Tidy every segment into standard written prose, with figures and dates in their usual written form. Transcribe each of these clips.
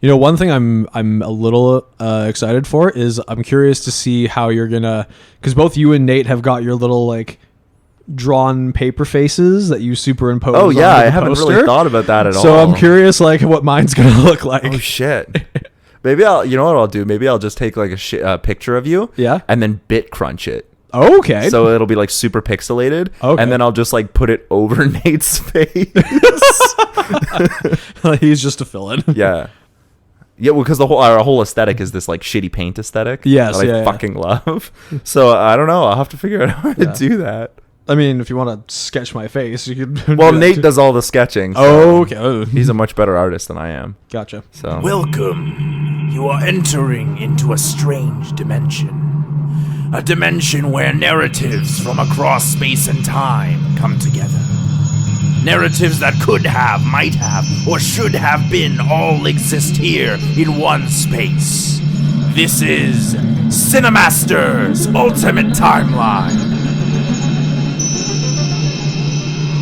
You know, one thing I'm a little excited for is I'm curious to see how you're gonna, because both you and Nate have got your little like drawn paper faces that you superimpose. Oh yeah, I haven't poster. really thought about that at all. So I'm curious like what mine's gonna look like. Oh shit. Maybe you know what I'll do? Maybe I'll just take like a picture of you, and then bit crunch it. Okay. So it'll be like super pixelated, and then I'll just like put it over Nate's face. He's just a fill-in. Yeah. Yeah, well, because our whole aesthetic is this like shitty paint aesthetic. Yes, that I fucking love. So I don't know. I'll have to figure out how to do that. I mean, if you want to sketch my face, you could. Well, Nate does all the sketching. So okay. He's a much better artist than I am. Gotcha. So welcome. You are entering into a strange dimension. A dimension where narratives from across space and time come together. Narratives that could have, might have, or should have been all exist here in one space. This is CineCasters Ultimate Timeline.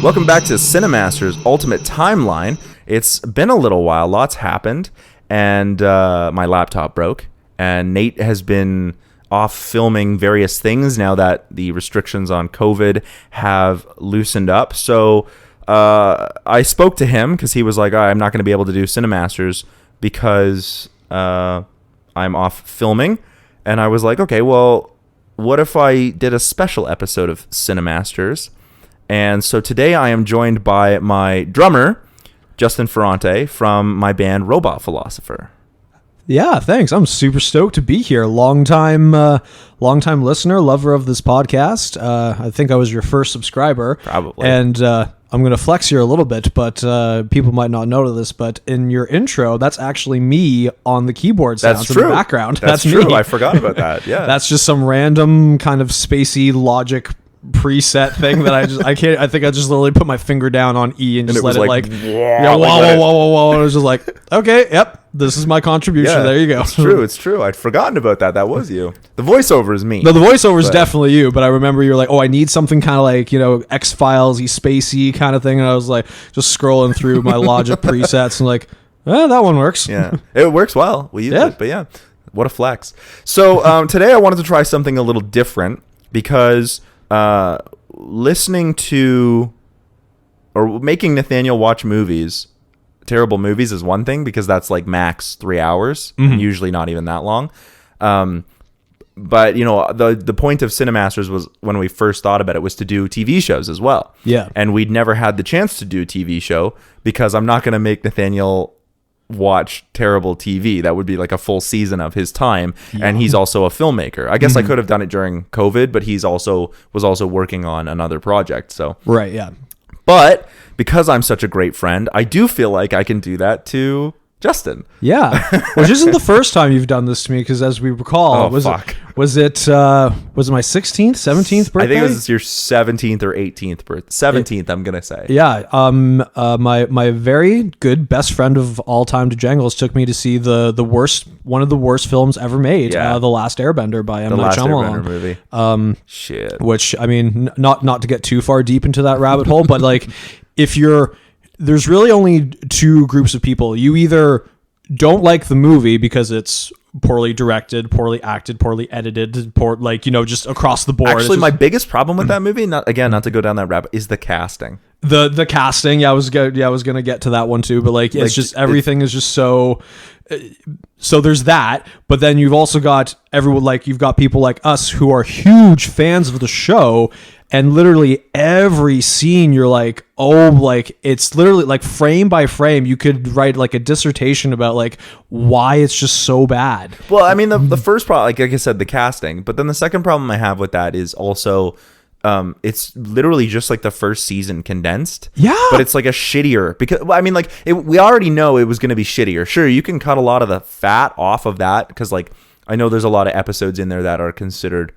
Welcome back to CineCasters Ultimate Timeline. It's been a little while. Lots happened, and my laptop broke, and Nate has been off filming various things now that the restrictions on COVID have loosened up. So I spoke to him because he was like, I'm not going to be able to do CineCasters because I'm off filming. And I was like, okay, well, what if I did a special episode of CineCasters? And so today I am joined by my drummer, Justin Ferrante, from my band Robot Philosopher. Yeah, thanks. I'm super stoked to be here. Long time listener, lover of this podcast. I think I was your first subscriber. Probably. And I'm going to flex here a little bit, but people might not know this, but in your intro, that's actually me on the keyboard sounds in the background. That's me. true. I forgot about that. Yeah. That's just some random kind of spacey Logic preset thing that I think I just literally put my finger down on E and just let it like whoa. It was just like, okay, yep, this is my contribution. Yeah, there you go. It's true. I'd forgotten about that. That was you. The voiceover is me. No, the voiceover is definitely you, but I remember you're like, oh, I need something kind of like, X-Files-y, spacey kind of thing, and I was like, just scrolling through my Logic presets and like, that one works. Yeah, it works well. We use it, but yeah, what a flex. So today I wanted to try something a little different because listening to or making Nathaniel watch terrible movies is one thing because that's like max 3 hours, usually not even that long. But the point of CineCasters was when we first thought about it was to do TV shows as well. Yeah. And we'd never had the chance to do a TV show because I'm not going to make Nathaniel watch terrible TV. That would be like a full season of his time. Yeah. And he's also a filmmaker. I guess I could have done it during COVID, but was also working on another project. So right, yeah. But because I'm such a great friend, I do feel like I can do that to Justin. Yeah, which isn't the first time you've done this to me because as we recall, was it my 16th, 17th birthday? I think it was your 17th or 18th birthday. 17th, I'm gonna say. Yeah. My very good best friend of all time, Janglez, took me to see one of the worst films ever made, The Last Airbender by M. Night Shyamalan. Movie. Shit. Which I mean, not to get too far deep into that rabbit hole, but like there's really only two groups of people. You either don't like the movie because it's poorly directed, poorly acted, poorly edited, just across the board. Actually, my biggest problem with that movie, not to go down that rabbit, is the casting. The casting, yeah, I was gonna get to that one too, but it's just everything is just so. So there's that, but then you've also got everyone you've got people like us who are huge fans of the show, and literally every scene you're like, it's literally frame by frame you could write a dissertation about why it's just so bad. Well, I mean the first problem, like I said, the casting, but then the second problem I have with that is also it's literally just the first season condensed. Yeah. But it's a shittier because we already know it was going to be shittier. Sure, you can cut a lot of the fat off of that because I know there's a lot of episodes in there that are considered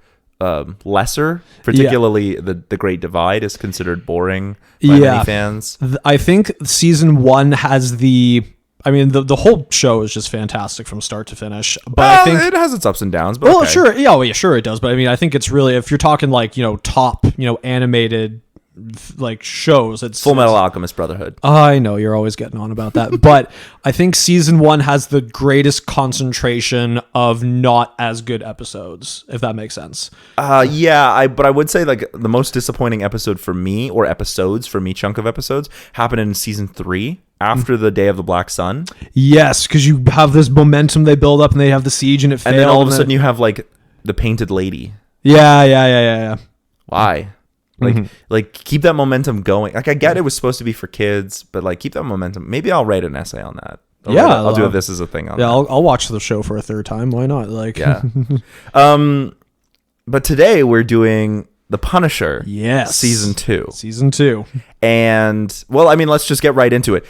lesser, particularly the Great Divide is considered boring by many fans. I think season 1 has the whole show is just fantastic from start to finish. But I think it has its ups and downs. But sure, sure it does. But I think it's really, if you're talking top animated like shows. It's Full Metal Alchemist Brotherhood. I know you're always getting on about that, but I think season 1 has the greatest concentration of not as good episodes, if that makes sense. But I would say like the most disappointing episode for me, or episodes for me, chunk of episodes, happened in season 3 after the Day of the Black Sun. Yes, because you have this momentum they build up, and they have the siege, and it failed. And then all of a sudden you have like the painted lady. Yeah. Why? Like keep that momentum going. Like I get it was supposed to be for kids, but like keep that momentum. Maybe I'll write an essay on that. I'll do this as a thing on that. I'll watch the show for a third time. Why not? Like, yeah. But today we're doing The Punisher. Yes. Season 2. Season 2. And well, I mean, let's just get right into it.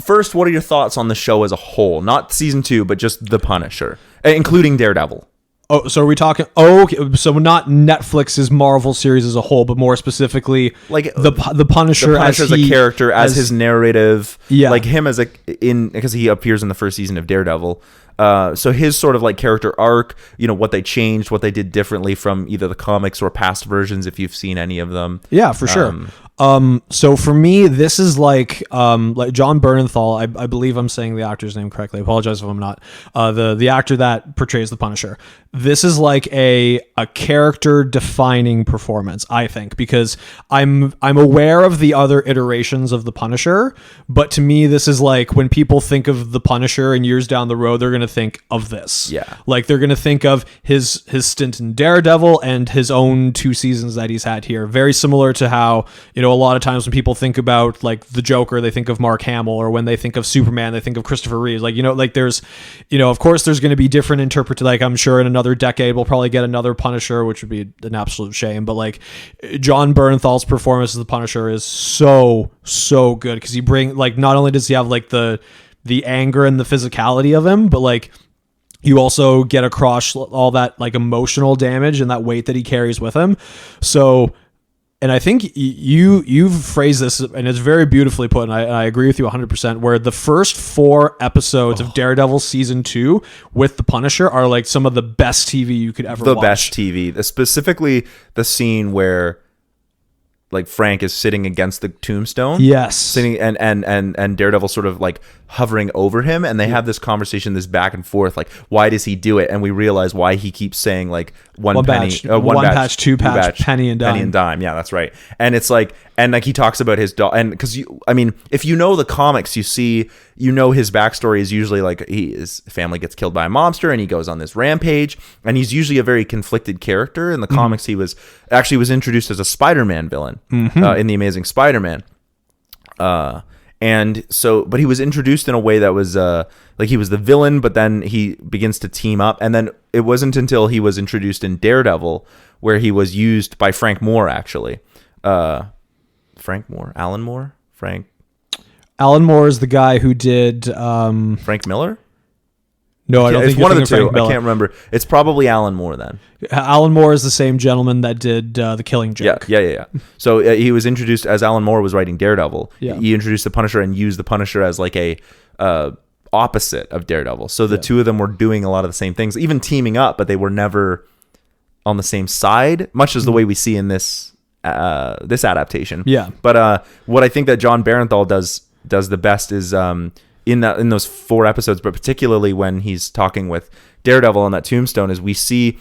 First, what are your thoughts on the show as a whole? Not season 2, but just The Punisher, including Daredevil. Oh, so are we talking? Oh, okay. So not Netflix's Marvel series as a whole, but more specifically, like the Punisher, as a character, as his narrative, yeah, like him as because he appears in the first season of Daredevil. So his sort of like character arc, what they changed, what they did differently from either the comics or past versions, if you've seen any of them. Yeah, for sure. So for me, this is like John Bernthal. I believe I'm saying the actor's name correctly. I apologize if I'm not. The actor that portrays the Punisher. This is like a character defining performance, I think, because I'm aware of the other iterations of the Punisher, but to me, this is like when people think of the Punisher and years down the road, they're gonna think of this. Yeah, like they're gonna think of his stint in Daredevil and his own 2 seasons that he's had here. Very similar to how a lot of times when people think about like the Joker, they think of Mark Hamill, or when they think of Superman, they think of Christopher Reeves. Like, like there's, of course there's going to be different like I'm sure in another decade, we'll probably get another Punisher, which would be an absolute shame. But like John Bernthal's performance as the Punisher is so good. Cause not only does he have like the anger and the physicality of him, but like, you also get across all that like emotional damage and that weight that he carries with him. So, and I think you've phrased this, and it's very beautifully put, and I agree with you 100%, where the first 4 episodes of Daredevil season 2 with the Punisher are like some of the best TV you could ever watch. The best TV. Specifically the scene where like Frank is sitting against the tombstone. Yes. Sitting and Daredevil sort of like hovering over him, and they have this conversation, this back and forth, like why does he do it? And we realize why he keeps saying like one penny, one patch, two patch, penny and dime. Yeah, that's right. And it's like, and like he talks about his dog, and because if you know the comics, you see, his backstory is usually like his family gets killed by a monster and he goes on this rampage, and he's usually a very conflicted character. In the comics, he was introduced as a Spider-Man villain in The Amazing Spider-Man. And so, but he was introduced in a way that was like he was the villain, but then he begins to team up. And then it wasn't until he was introduced in Daredevil where he was used by Frank Moore, actually. Alan Moore is the guy who did Frank Miller. No, I don't think it's one of the two. I can't remember. It's probably Alan Moore then. Alan Moore is the same gentleman that did The Killing Joke. Yeah. So he was introduced as Alan Moore was writing Daredevil. Yeah. He introduced the Punisher and used the Punisher as like a opposite of Daredevil. So the two of them were doing a lot of the same things, even teaming up, but they were never on the same side, much as the way we see in this adaptation. Yeah. But what I think that John Bernthal does the best is in those 4 episodes, but particularly when he's talking with Daredevil on that tombstone, is we see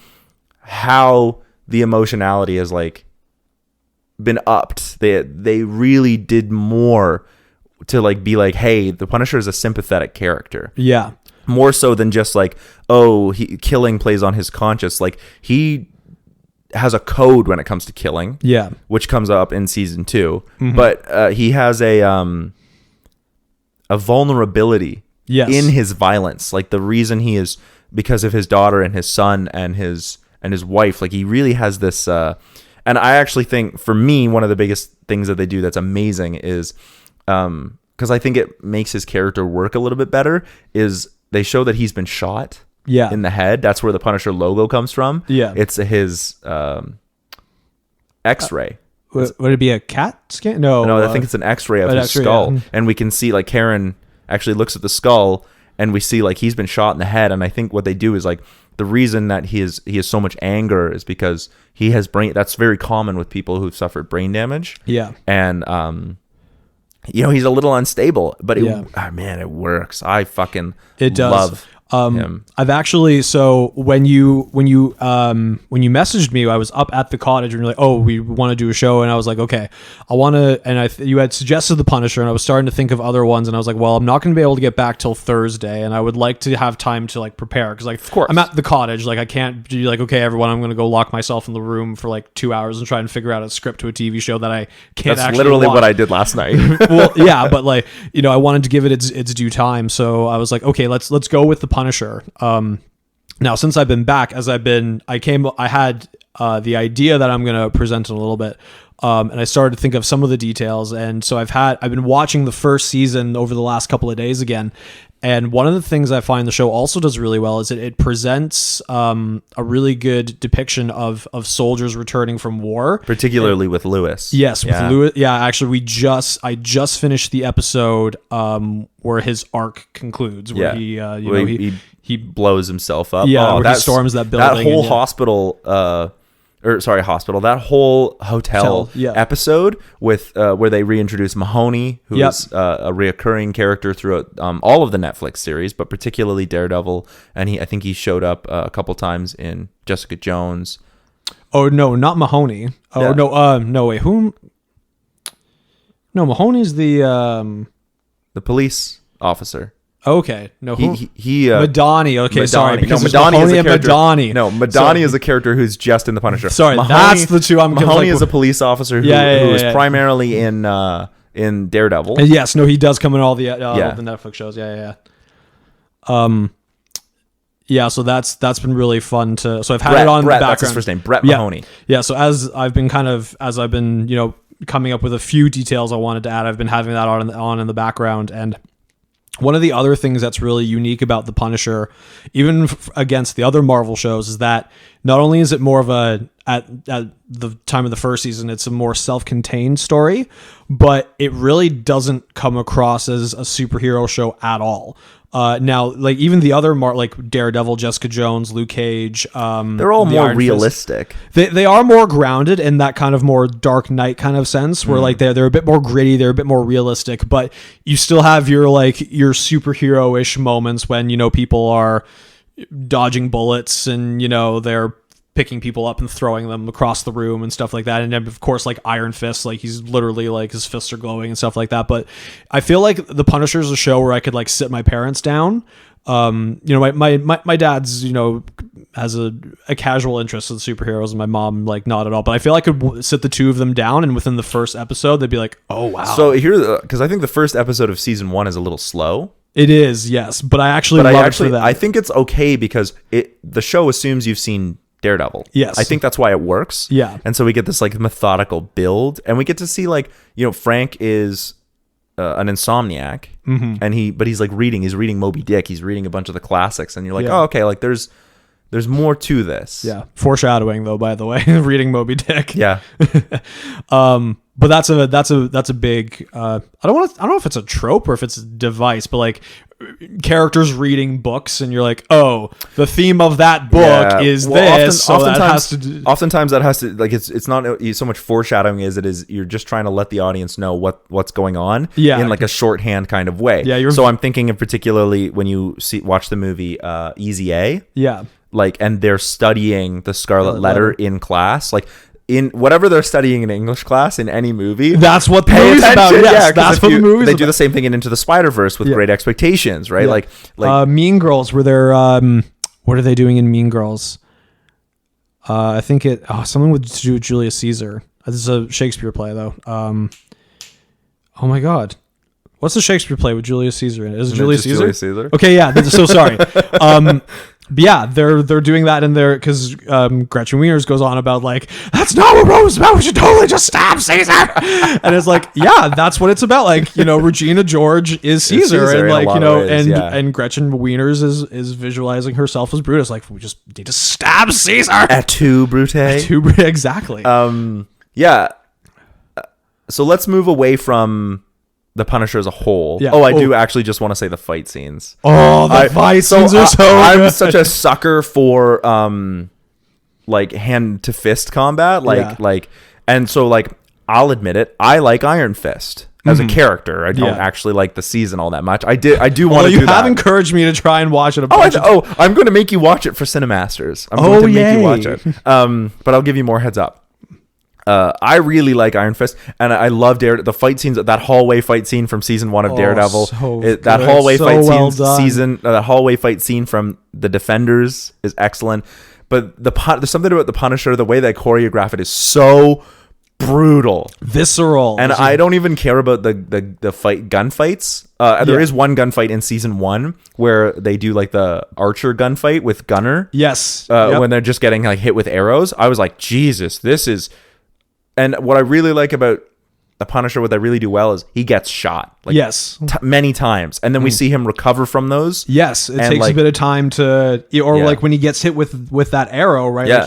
how the emotionality has like been upped. They really did more to like be like, hey, the Punisher is a sympathetic character. Yeah. More so than just like, killing plays on his conscience. Like he has a code when it comes to killing. Yeah. Which comes up in season 2. But he has a vulnerability in his violence. Like the reason he is because of his daughter and his son and his wife. Like he really has this and I actually think for me one of the biggest things that they do that's amazing is because I think it makes his character work a little bit better is they show that he's been shot in the head. That's where the Punisher logo comes from. Yeah. It's his X-ray. Would it be a CAT scan? No, I think it's an X-ray of his skull. Yeah. And we can see like Karen actually looks at the skull and we see like he's been shot in the head, and I think what they do is like the reason that he has so much anger is because he has brain. That's very common with people who've suffered brain damage. Yeah, and he's a little unstable, but man, it works. I fucking love him. I've actually, so when you messaged me, I was up at the cottage and you're like, oh, we want to do a show, and I was like, okay, I want to, and you had suggested The Punisher, and I was starting to think of other ones, and I was like, well, I'm not going to be able to get back till Thursday, and I would like to have time to like prepare, because like, of course, I'm at the cottage, like I can't be like, okay, everyone, I'm going to go lock myself in the room for like 2 hours and try and figure out a script to a TV show that I can't. That's literally watch. What I did last night. Well, yeah, but like, I wanted to give it its due time, so I was like, okay, let's go with The Punisher. Now, since I've been back, I had the idea that I'm going to present in a little bit, and I started to think of some of the details, and so I've been watching the first season over the last couple of days again, and one of the things I find the show also does really well is it presents a really good depiction of soldiers returning from war, particularly with Lewis. Yes, with Lewis. Yeah, actually, I just finished the episode where his arc concludes, where he blows himself up. Yeah, where he storms that building. That whole hospital, that whole hotel episode with where they reintroduce Mahoney, who is a reoccurring character throughout all of the Netflix series, but particularly Daredevil, and I think he showed up a couple times in Jessica Jones. Oh no, not Mahoney. Oh no, wait, whom? No, Mahoney's the police officer. Okay, no, he Madani. Okay, Madani. Sorry, because Madani is a character. Madani. No, Madani is a character who's just in The Punisher. Sorry, that's the two. Mahoney is a police officer who is primarily in Daredevil. Yes, no, he does come in all the Netflix shows. Yeah. So that's been really fun to. So I've had it on Brett, the background. That's his first name, Brett Mahoney. Yeah. So as I've been coming up with a few details I wanted to add, I've been having that on in the background. And one of the other things that's really unique about The Punisher, even against the other Marvel shows, is that not only is it more of at the time of the first season, it's a more self-contained story, but it really doesn't come across as a superhero show at all. Now, like even the other like Daredevil, Jessica Jones, Luke Cage, they're all more realistic. They are more grounded in that kind of more Dark Knight kind of sense, where like they're a bit more gritty, they're a bit more realistic, but you still have your superhero-ish moments when people are dodging bullets and they're picking people up and throwing them across the room and stuff like that. And then of course, like Iron Fist, like he's literally like his fists are glowing and stuff like that. But I feel like The Punisher is a show where I could like sit my parents down. My dad's, has a casual interest in superheroes, and my mom like not at all. But I feel I could sit the two of them down, and within the first episode, they'd be like, "Oh wow!" So here, because I think the first episode of season 1 is a little slow. It is, yes, but I actually love it for that. I think it's okay because the show assumes you've seen Daredevil. Yes. I think that's why it works. Yeah. And so we get this like methodical build, and we get to see like, Frank is an insomniac, and he's like he's reading Moby Dick, he's reading a bunch of the classics, and you're like, oh, okay, like there's more to this. Yeah. Foreshadowing though, by the way, reading Moby Dick. Yeah. But that's a big, I don't know if it's a trope or if it's a device, but like characters reading books and you're like, oh, the theme of that book is this. Oftentimes that has to like, it's not so much foreshadowing as it is, you're just trying to let the audience know what's going on in like a shorthand kind of way. Yeah. So I'm thinking of particularly when you watch the movie Easy A. Yeah. Like, and they're studying the Scarlet Letter in class, like in whatever they're studying in English class in any movie. That's what the movie's about. Yes, that's what the movie's about. They do the same thing in Into the Spider-Verse with Great Expectations, right? Yeah. Like Mean Girls, where they're what are they doing in Mean Girls? I think something to do with Julius Caesar. This is a Shakespeare play though. Oh my God. What's the Shakespeare play with Julius Caesar in it? Is it Julius Caesar? Julius Caesar? Okay, yeah. So sorry. But yeah, they're doing that in there because Gretchen Wieners goes on about like, that's not what Rome is about. We should totally just stab Caesar. And it's like, yeah, that's what it's about. Like, Regina George is Caesar, and like and Gretchen Wieners is visualizing herself as Brutus. Like, we just need to stab Caesar. Et tu, Brute? Exactly. Yeah. So let's move away from the Punisher as a whole. Yeah. I do actually just want to say the fight scenes. Oh, the fight scenes are so good. I'm such a sucker for like hand to fist combat, and so like I'll admit it, I like Iron Fist as a character. I don't actually like the season all that much. I do want to do that. You have encouraged me to try and watch it. I'm going to make you watch it for CineMasters. I'm going to make you watch it. But I'll give you more heads up. I really like Iron Fist, and I love the fight scenes. That hallway fight scene from season 1 of Daredevil. That hallway fight scene from The Defenders is excellent. But there's something about the Punisher. The way they choreograph it is so brutal, visceral, and I don't even care about the gunfights. There is one gunfight in season 1 where they do like the archer gunfight with Gunner. Yes, when they're just getting like hit with arrows. I was like, Jesus, this is. And what I really like about the Punisher, what they really do well is he gets shot. Like, many times. And then we see him recover from those. Yes. It takes a bit of time like when he gets hit with that arrow, right? Yeah.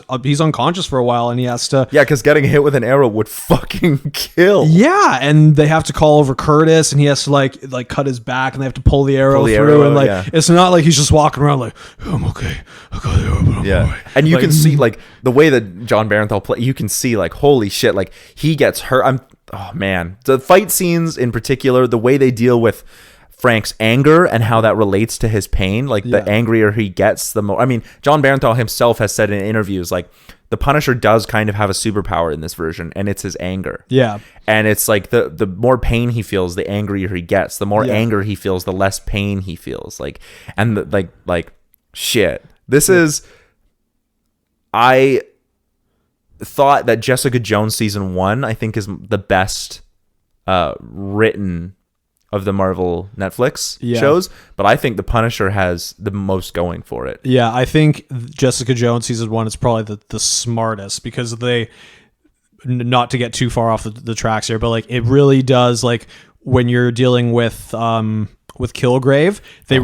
Like he's unconscious for a while and he has to. Yeah, because getting hit with an arrow would fucking kill. Yeah. And they have to call over Curtis and he has to like cut his back and they have to pull the arrow through. It's not like he's just walking around like, I'm okay. I got the arrow, but I'm all right. And you can see like the way that John Barenthal play, you can see like, holy shit, like he gets hurt. Oh man, the fight scenes in particular, the way they deal with Frank's anger and how that relates to his pain, like the angrier he gets, the more. I mean, John Barenthal himself has said in interviews, like the Punisher does kind of have a superpower in this version, and it's his anger. Yeah, and it's like the more pain he feels, the angrier he gets. The more anger he feels, the less pain he feels. Like, and like shit. This is, I thought that Jessica Jones season 1 I think is the best written of the Marvel Netflix shows, but I think the Punisher has the most going for it. Yeah, I think Jessica Jones season 1 is probably the smartest because they, not to get too far off the tracks here, but like it really does, like when you're dealing with Kilgrave, they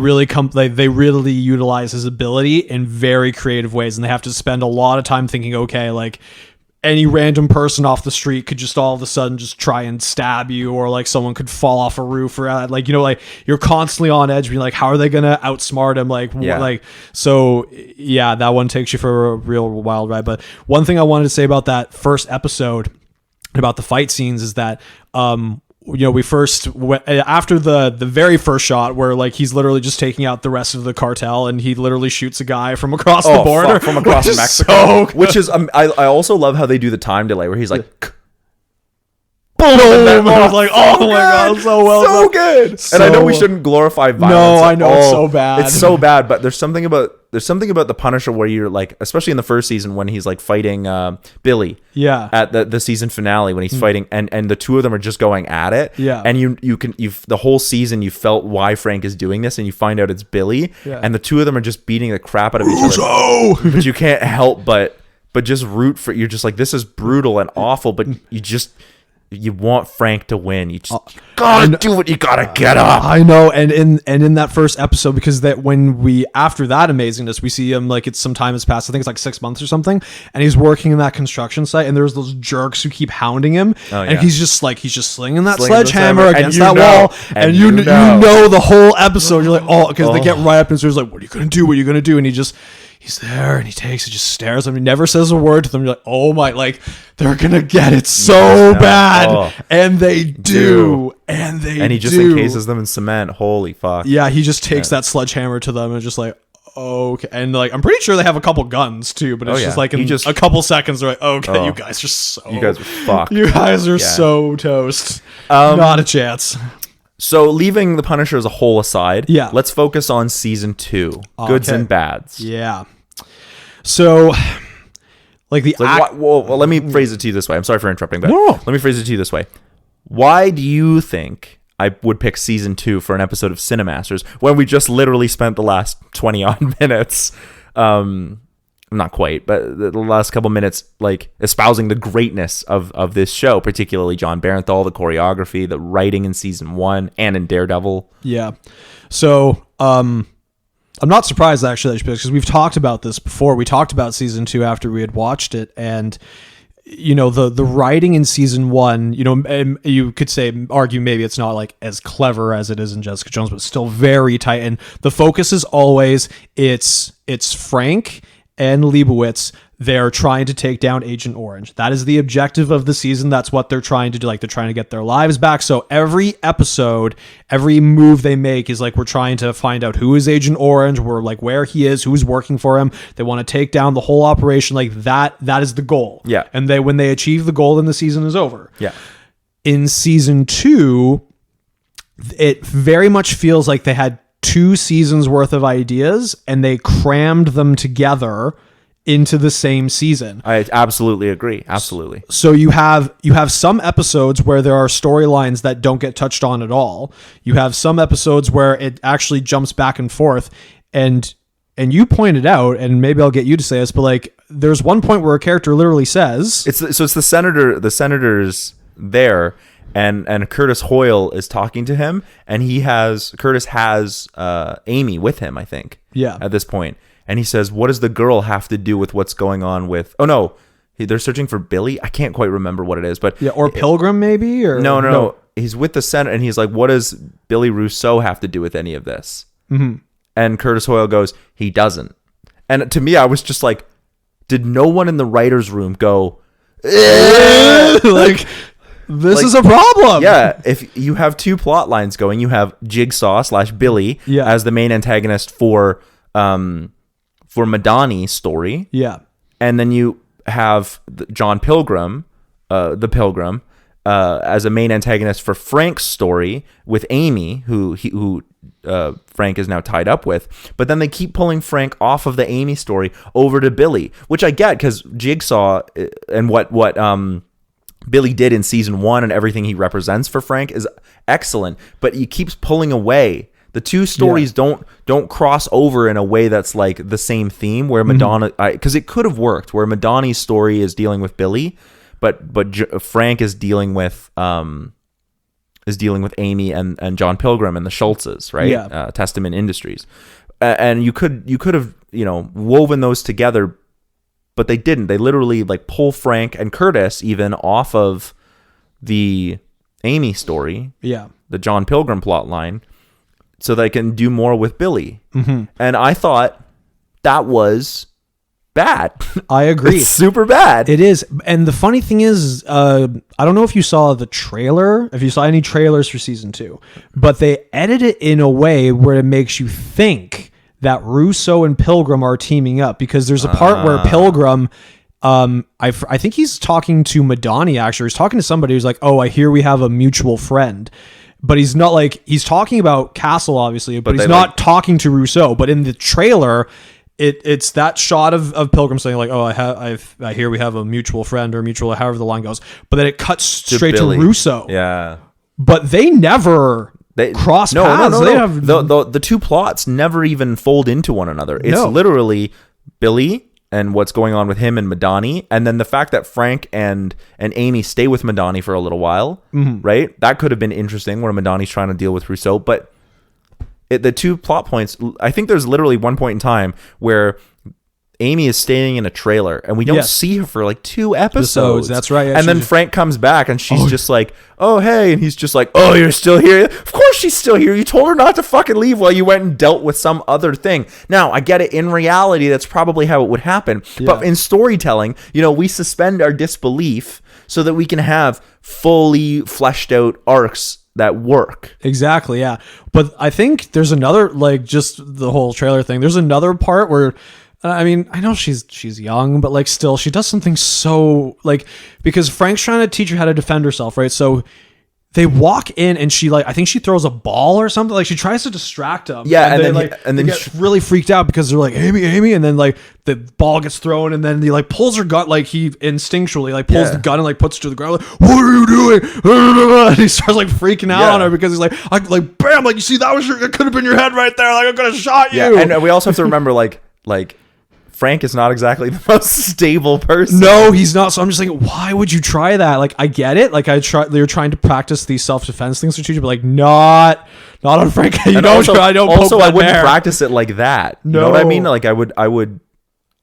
really utilize his ability in very creative ways, and they have to spend a lot of time thinking, okay, like any random person off the street could just all of a sudden just try and stab you, or like someone could fall off a roof, or like, you know, like you're constantly on edge being like, how are they gonna outsmart him? So that one takes you for a real wild ride. But one thing I wanted to say about that first episode about the fight scenes is that we first after the very first shot where like he's literally just taking out the rest of the cartel and he literally shoots a guy from across the border from across Mexico, which is I also love how they do the time delay where he's like boom, and I was like, oh my god, so well, so good. And I know we shouldn't glorify violence. No, I know it's so bad. It's so bad, but there's something about the Punisher where you're like, especially in the first season when he's like fighting Billy. Yeah. At the season finale when he's fighting and the two of them are just going at it. Yeah. And you the whole season you felt why Frank is doing this, and you find out it's Billy. Yeah. And the two of them are just beating the crap out of each other. But you can't help but just root for. You're just like, this is brutal and awful, but you want Frank to win. You just gotta do it. You gotta get up. I know. And in that first episode, because that when we after that amazingness, we see him like it's some time has passed. I think it's like 6 months or something, and he's working in that construction site, and there's those jerks who keep hounding him, and he's just slinging that sledgehammer against that wall, and you know the whole episode. You're like, because they get right up and so he's like, what are you gonna do? What are you gonna do? And he's there and he takes it, just stares at him. He never says a word to them. You're like, oh my, like they're gonna get it so bad, and they do, and he just encases them in cement. Holy fuck! Yeah, he just takes that sledgehammer to them and just like, okay, and like I'm pretty sure they have a couple guns too, but it's just like in a couple seconds they're like, okay, you guys are fucked. You guys are so toast. Not a chance. So leaving the Punisher as a whole aside, let's focus on season 2, goods and bads. Yeah. So, like let me phrase it to you this way. I'm sorry for interrupting, but let me phrase it to you this way. Why do you think I would pick season 2 for an episode of CineMasters when we just literally spent the last 20 odd minutes? Not quite, but the last couple minutes, like espousing the greatness of this show, particularly John Barenthal, the choreography, the writing in season 1 and in Daredevil. Yeah. So, I'm not surprised actually because we've talked about this before. We talked about season 2 after we had watched it, and the writing in season 1, you could argue maybe it's not like as clever as it is in Jessica Jones, but still very tight. And the focus is always it's Frank and Leibowitz. They're trying to take down Agent Orange. That is the objective of the season. That's what they're trying to do. Like, they're trying to get their lives back. So every episode, every move they make is like, we're trying to find out who is Agent Orange. We're like, where he is, who's working for him. They want to take down the whole operation. Like that is the goal. Yeah. And when they achieve the goal, then the season is over. Yeah. In season 2, it very much feels like they had 2 seasons worth of ideas and they crammed them together into the same season. I absolutely agree. Absolutely. So you have some episodes where there are storylines that don't get touched on at all. You have some episodes where it actually jumps back and forth. And you pointed out, and maybe I'll get you to say this, but like there's one point where a character literally says, it's the senator. The senator's there, and Curtis Hoyle is talking to him, and Curtis has Amy with him, I think. Yeah. At this point. And he says, what does the girl have to do with what's going on with... Oh, no. They're searching for Billy. I can't quite remember what it is. But yeah, or Pilgrim, maybe? Or No. He's with the Senate, and he's like, what does Billy Rousseau have to do with any of this? Mm-hmm. And Curtis Hoyle goes, he doesn't. And to me, I was just like, did no one in the writer's room go... like... This is a problem. Yeah, if you have 2 plot lines going, you have Jigsaw / Billy as the main antagonist for Madani's story. Yeah. And then you have John Pilgrim, the Pilgrim, as a main antagonist for Frank's story with Amy, who Frank is now tied up with. But then they keep pulling Frank off of the Amy story over to Billy, which I get because Jigsaw and what Billy did in season 1 and everything he represents for Frank is excellent, but he keeps pulling away. The 2 stories don't cross over in a way that's like the same theme where Madonna, because it could have worked where Madani's story is dealing with Billy, but Frank is dealing with Amy and John Pilgrim and the Schultzes, right? Yeah. Testament Industries, and you could have woven those together. But they didn't. They literally like pull Frank and Curtis even off of the Amy story, the John Pilgrim plot line, so they can do more with Billy. Mm-hmm. And I thought that was bad. I agree. It's super bad. It is. And the funny thing is, I don't know if you saw the trailer, if you saw any trailers for season 2, but they edit it in a way where it makes you think that Rousseau and Pilgrim are teaming up, because there's a part where Pilgrim, I think he's talking to Madani, actually. He's talking to somebody who's like, oh, I hear we have a mutual friend. But he's not like, he's talking about Castle, obviously, but he's not talking to Rousseau. But in the trailer, it's that shot of Pilgrim saying like, oh, I hear we have a mutual friend or mutual, however the line goes. But then it cuts straight to Rousseau. Yeah. But they never... cross paths. No. The 2 plots never even fold into one another. It's literally Billy and what's going on with him and Madani, and then the fact that Frank and Amy stay with Madani for a little while, right? That could have been interesting where Madani's trying to deal with Rousseau, but the 2 plot points, I think there's literally one point in time where Amy is staying in a trailer and we don't see her for like 2 episodes. That's right. And then Frank comes back and she's just like, oh, hey. And he's just like, oh, you're still here? Of course she's still here. You told her not to fucking leave while you went and dealt with some other thing. Now, I get it. In reality, that's probably how it would happen. Yeah. But in storytelling, we suspend our disbelief so that we can have fully fleshed out arcs that work. Exactly. Yeah. But I think there's another, like, just the whole trailer thing. There's another part where, I mean, I know she's young, but like still she does something so like, because Frank's trying to teach her how to defend herself, right? So they walk in and she I think she throws a ball or something. Like she tries to distract him. Yeah. And then get really freaked out because they're like, Amy. And then like the ball gets thrown and then he like pulls her gun. Like he instinctually like pulls the gun and like puts it to the ground. Like, what are you doing? And he starts like freaking out on her because he's like bam, like you see it could have been your head right there. Like I could have shot you. Yeah. And we also have to remember like Frank is not exactly the most stable person. No, he's not. So I'm just like, why would you try that? Like, I get it. Like, they're trying to practice these self-defense things strategic, but like, not on Frank. I wouldn't practice it like that. You know what I mean? Like, I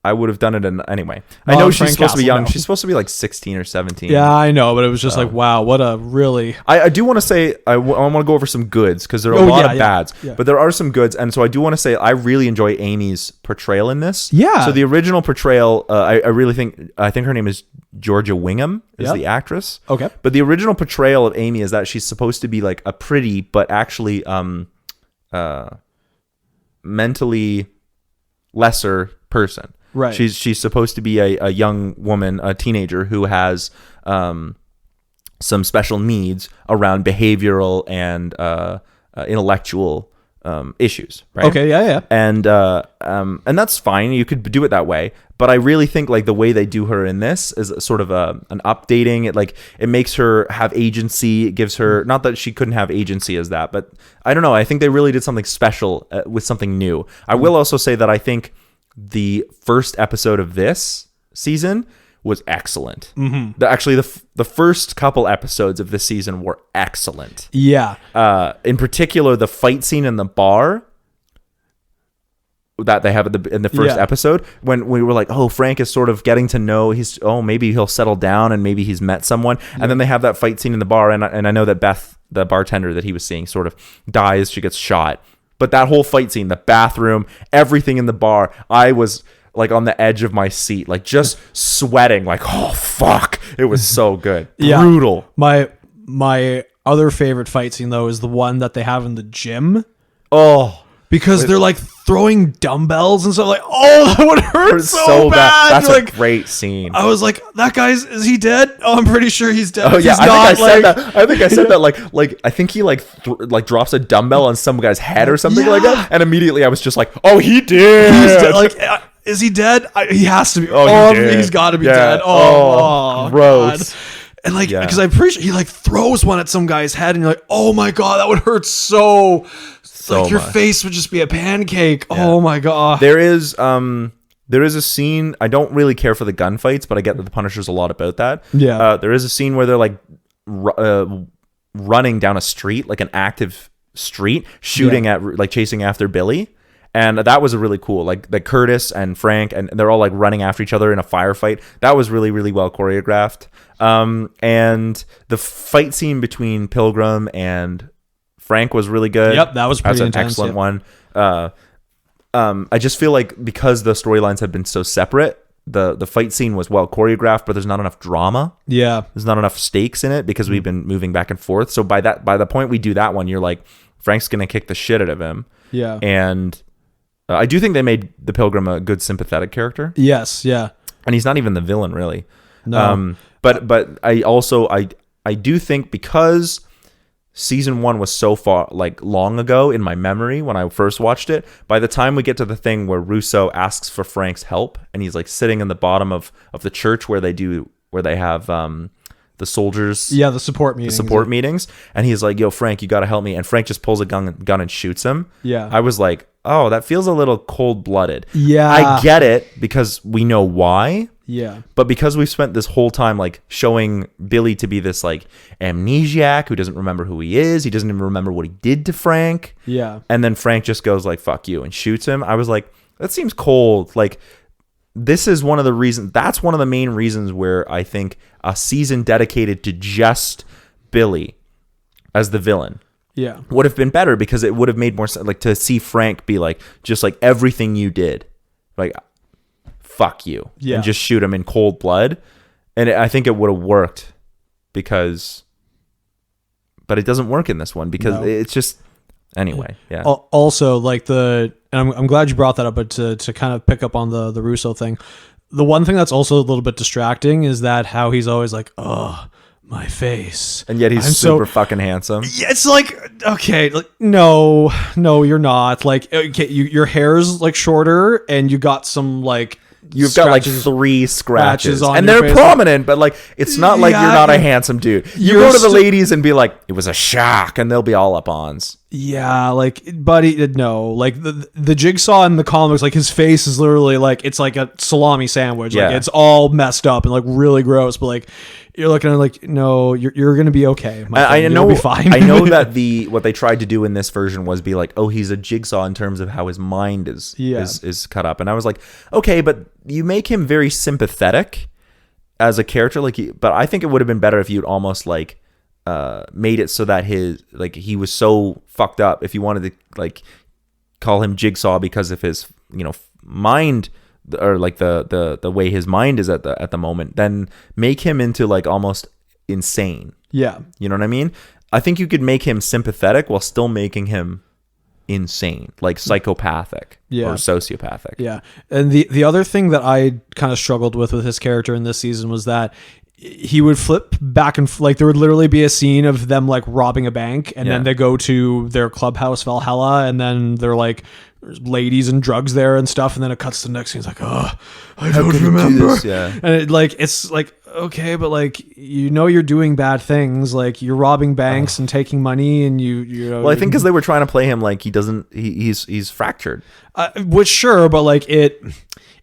I would have done it anyway. Well, I know she's Frank supposed to be Castle, young. no. She's supposed to be like 16 or 17. Yeah, I know, but it was just like, wow, what a really... I do want to say, I want to go over some goods because there are a lot of bads, but there are some goods. And so I do want to say I really enjoy Amy's portrayal in this. Yeah. So the original portrayal, I really think her name is Georgia Wingham is the actress. Okay. But the original portrayal of Amy is that she's supposed to be like a pretty, but actually mentally lesser person. Right. She's supposed to be a young woman, a teenager who has some special needs around behavioral and intellectual issues. Right. Okay. Yeah. And that's fine. You could do it that way. But I really think like the way they do her in this is sort of an updating. It makes her have agency. It gives her, not that she couldn't have agency as that, but I don't know. I think they really did something special with something new. I will also say that I think the first episode of this season was excellent. Mm-hmm. The first couple episodes of this season were excellent. Yeah. In particular, the fight scene in the bar that they have in the first episode, when we were like, oh, Frank is sort of getting to know, maybe he'll settle down and maybe he's met someone. Yeah. And then they have that fight scene in the bar. And I know that Beth, the bartender that he was seeing, sort of dies. She gets shot. But that whole fight scene, the bathroom, everything in the bar, I was like on the edge of my seat, like just sweating, like, oh, fuck. It was so good. Yeah. Brutal. My other favorite fight scene, though, is the one that they have in the gym. Oh. Because they're like throwing dumbbells and stuff, like, oh, that would hurt so bad. That's like, a great scene. I was like, that guy's, is he dead? Oh, I'm pretty sure he's dead. Oh yeah, I said that. I think I said that like I think he drops a dumbbell on some guy's head or something like that, and immediately I was just like, oh, he did. He's dead. Like, is he dead? He has to be. He's got to be dead. Oh, gross. God. And like, because I'm pretty sure he like throws one at some guy's head, and you're like, oh my God, that would hurt so like your face would just be a pancake. Yeah. Oh my God. There is a scene. I don't really care for the gunfights, but I get that the Punisher's a lot about that. Yeah. There is a scene where they're like running down a street, like an active street, shooting at like chasing after Billy. And that was a really cool, like Curtis and Frank, and they're all like running after each other in a firefight. That was really, really well choreographed. And the fight scene between Pilgrim and Frank was really good. Yep, that was pretty intense. Excellent one. I just feel like because the storylines have been so separate, the fight scene was well choreographed, but there's not enough drama. Yeah, there's not enough stakes in it because we've been moving back and forth. So by the point we do that one, you're like, Frank's gonna kick the shit out of him. Yeah, and I do think they made the Pilgrim a good sympathetic character. Yes, yeah, and he's not even the villain really. No, but I also I do think because season 1 was so far like long ago in my memory when I first watched it, by the time we get to the thing where Russo asks for Frank's help and he's like sitting in the bottom of the church where they have the soldiers, the support meetings, and he's like, yo, Frank, you gotta help me, and Frank just pulls a gun and shoots him. I was like, oh, that feels a little cold-blooded. I get it because we know why. But because we've spent this whole time like showing Billy to be this like amnesiac who doesn't remember who he is, he doesn't even remember what he did to Frank. And then Frank just goes like, fuck you, and shoots him. I was like, that seems cold. Like, this is one of the reasons, that's one of the main reasons where I think a season dedicated to just Billy as the villain would have been better, because it would have made more sense, like, to see Frank be like, just like, everything you did, like, fuck you, and just shoot him in cold blood. And I think it would have worked but it doesn't work in this one because it's just, anyway. Also, like and I'm glad you brought that up, but to kind of pick up on the Russo thing, the one thing that's also a little bit distracting is that how he's always like, oh, my face, and yet he's super fucking handsome. It's like, okay, like, no, you're not. Like, okay, your hair's like shorter, and you got some like, you've got like 3 scratches on and your they're face. prominent, but like, it's not like you're not a handsome dude. You go to the ladies and be like, it was a shock, and they'll be all up ons. Yeah, like, buddy, no, like the Jigsaw in the comics, like his face is literally like it's like a salami sandwich. Like Yeah. it's all messed up and like really gross. But like you're looking at it like, no, you're gonna be okay. I know. You'll be fine. I know that what they tried to do in this version was be like, oh, he's a Jigsaw in terms of how his mind is cut up, and I was like, okay, but you make him very sympathetic as a character, like, but I think it would have been better if you'd almost like made it so that he was so fucked up. If you wanted to like call him Jigsaw because of his mind, or like the way his mind is at the moment, then make him into like almost insane. Yeah, you know what I mean? I think you could make him sympathetic while still making him insane, like psychopathic or sociopathic. Yeah, and the other thing that I kind of struggled with his character in this season was that he would flip back and like there would literally be a scene of them like robbing a bank, and then they go to their clubhouse Valhalla, and then they're like there's ladies and drugs there and stuff, and then it cuts to the next scene. It's like, oh, I don't remember. And it's like, okay, but like you're doing bad things, like you're robbing banks and taking money, and you know. Well, I think because they were trying to play him like he's fractured. Which sure, but like it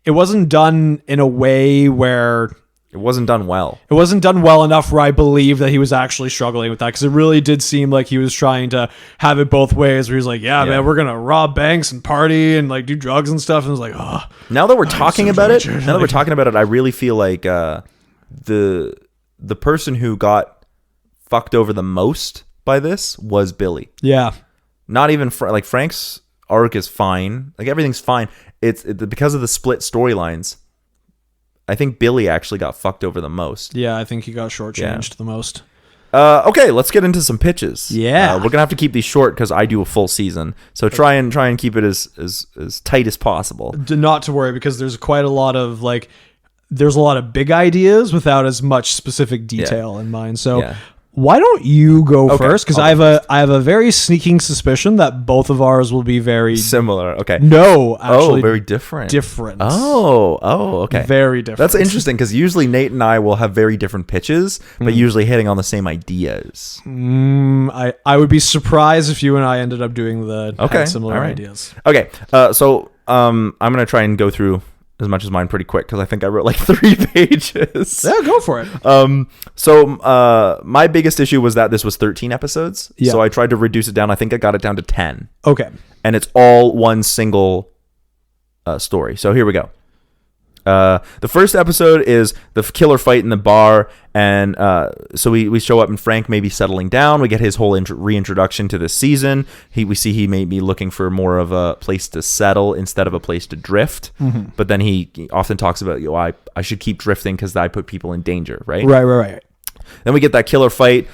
wasn't done in a way where. It wasn't done well. It wasn't done well enough where I believe that he was actually struggling with that, because it really did seem like he was trying to have it both ways, where he was like, yeah, man, we're going to rob banks and party and like do drugs and stuff. And it was like, oh. Now that we're talking about it, I really feel like the person who got fucked over the most by this was Billy. Yeah. Not even like Frank's arc is fine. Like everything's fine. It's because of the split storylines. I think Billy actually got fucked over the most. Yeah, I think he got shortchanged the most. Okay, let's get into some pitches. Yeah, we're gonna have to keep these short because I do a full season. So try and keep it as tight as possible. Not to worry, because there's quite a lot of like, there's a lot of big ideas without as much specific detail in mind. So. Why don't you go first? Because I have a very sneaking suspicion that both of ours will be very similar. Okay. No, actually, very different. Different. Oh, okay. Very different. That's interesting, because usually Nate and I will have very different pitches, but usually hitting on the same ideas. I would be surprised if you and I ended up doing had similar ideas. Okay. So I'm gonna try and go through as much as mine pretty quick, because I think I wrote like 3 pages. Yeah, go for it. So my biggest issue was that this was 13 episodes. Yeah. So I tried to reduce it down. I think I got it down to 10. Okay. And it's all one single story. So here we go. The first episode is the killer fight in the bar, and so we show up and Frank may be settling down. We get his whole reintroduction to this season. We see he may be looking for more of a place to settle instead of a place to drift. Mm-hmm. But then he often talks about, I should keep drifting because I put people in danger, right? Right. Then we get that killer fight.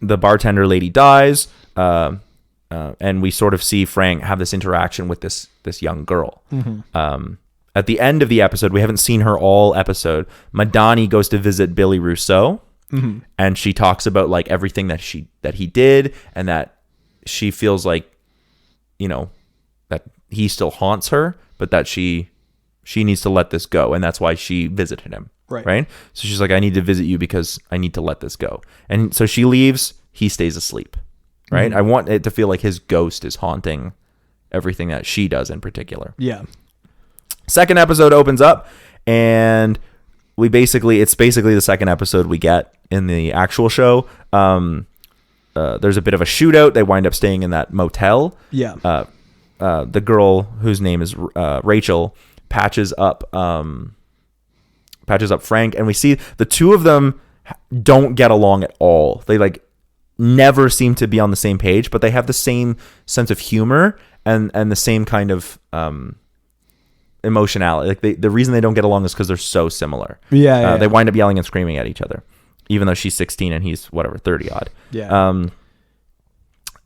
The bartender lady dies, and we sort of see Frank have this interaction with this young girl. Mm-hmm. At the end of the episode, we haven't seen her all episode, Madani goes to visit Billy Rousseau, and she talks about like everything that he did, and that she feels like, that he still haunts her, but that she needs to let this go, and that's why she visited him. Right? So she's like, I need to visit you because I need to let this go. And so she leaves, he stays asleep. Right? I want it to feel like his ghost is haunting everything that she does in particular. Yeah. Second episode opens up, and it's basically the second episode we get in the actual show. There's a bit of a shootout. They wind up staying in that motel. Yeah. The girl whose name is Rachel patches up Frank, and we see the two of them don't get along at all. They like never seem to be on the same page, but they have the same sense of humor and the same kind of emotionality. Like the reason they don't get along is because they're so similar. Yeah. They wind up yelling and screaming at each other, even though she's 16 and he's 30 odd. Yeah.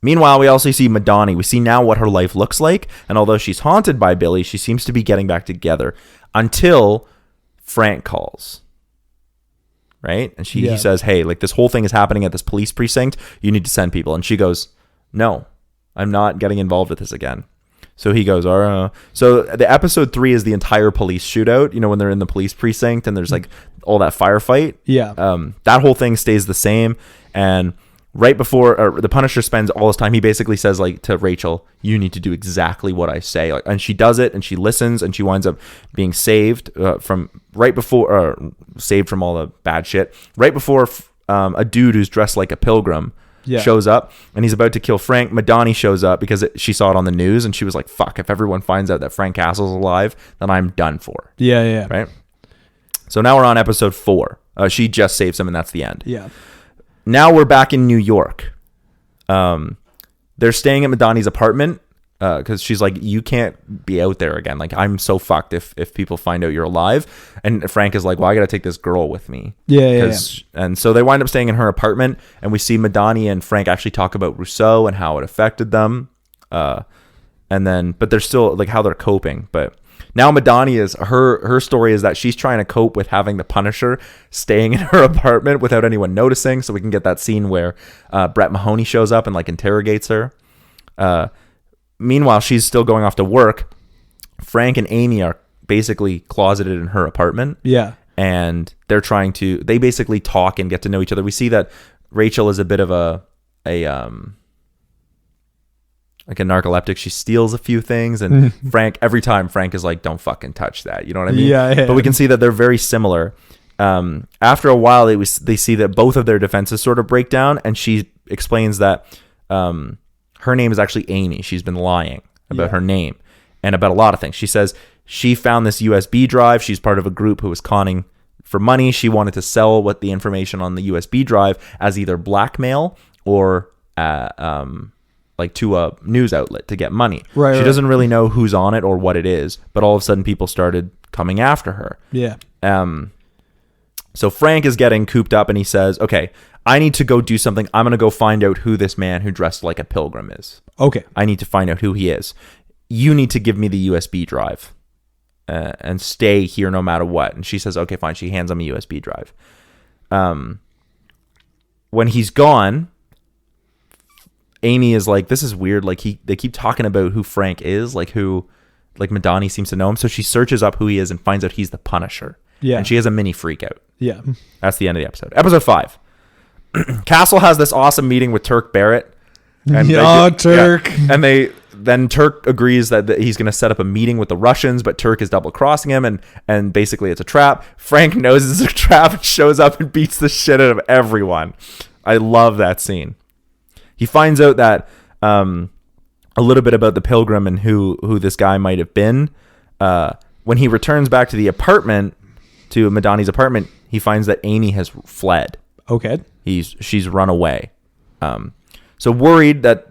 Meanwhile, we also see Madani. We see now what her life looks like, and although she's haunted by Billy, she seems to be getting back together until Frank calls. Right? And he says, hey, like this whole thing is happening at this police precinct. You need to send people. And she goes, no, I'm not getting involved with this again. So he goes, so the episode 3 is the entire police shootout, when they're in the police precinct and there's like all that firefight. Yeah. That whole thing stays the same. And right before the Punisher spends all his time, he basically says like to Rachel, you need to do exactly what I say. Like, and she does it, and she listens, and she winds up being saved from saved from all the bad shit. Right before a dude who's dressed like a pilgrim shows up, and he's about to kill Frank, Madani shows up because she saw it on the news, and she was like, fuck, if everyone finds out that Frank Castle's alive, then I'm done for. Yeah. Right? So now we're on episode 4. She just saves him, and that's the end. Yeah. Now we're back in New York. They're staying at Madani's apartment because she's like, you can't be out there again. Like, I'm so fucked if people find out you're alive. And Frank is like, well, I got to take this girl with me. Yeah. And so they wind up staying in her apartment, and we see Madani and Frank actually talk about Rousseau and how it affected them. But they're still like how they're coping. But now Madani is her story is that she's trying to cope with having the Punisher staying in her apartment without anyone noticing. So we can get that scene where Brett Mahoney shows up and like interrogates her. Meanwhile, she's still going off to work. Frank and Amy are basically closeted in her apartment. Yeah. And they basically talk and get to know each other. We see that Rachel is a bit of a narcoleptic. She steals a few things, and every time Frank is like, don't fucking touch that. You know what I mean? Yeah. But we can see that they're very similar. After a while, they see that both of their defenses sort of break down, and she explains that her name is actually Amy. She's been lying about her name and about a lot of things. She says she found this USB drive. She's part of a group who was conning for money. She wanted to sell the information on the USB drive as either blackmail or like to a news outlet to get money. Right. She doesn't really know who's on it or what it is, but all of a sudden people started coming after her. Yeah. So Frank is getting cooped up, and he says, okay, I need to go do something. I'm going to go find out who this man who dressed like a pilgrim is. Okay. I need to find out who he is. You need to give me the USB drive and stay here no matter what. And she says, okay, fine. She hands him a USB drive. When he's gone, Amy is like, this is weird. Like they keep talking about who Frank is, like Madani seems to know him. So she searches up who he is and finds out he's the Punisher. Yeah. And she has a mini freak out. Yeah. That's the end of the episode. Episode 5. Castle has this awesome meeting with Turk Barrett. And Turk. Yeah. And then Turk agrees that he's going to set up a meeting with the Russians, but Turk is double crossing him, and basically it's a trap. Frank knows it's a trap and shows up and beats the shit out of everyone. I love that scene. He finds out that a little bit about the pilgrim and who this guy might have been. When he returns back to the apartment, to Madani's apartment, he finds that Amy has fled. Okay. She's run away. So worried that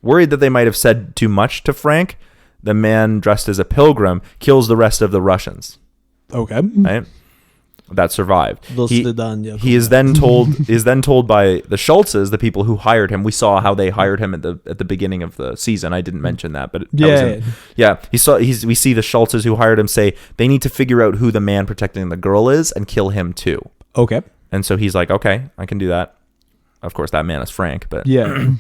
they might have said too much to Frank, the man dressed as a pilgrim kills the rest of the Russians. Okay. Right? That survived. He is then told by the Schultzes, the people who hired him. We saw how they hired him at the beginning of the season. I didn't mention that, but we see the Schultzes who hired him say they need to figure out who the man protecting the girl is and kill him too. Okay. And so he's like, okay, I can do that. Of course, that man is Frank, but yeah.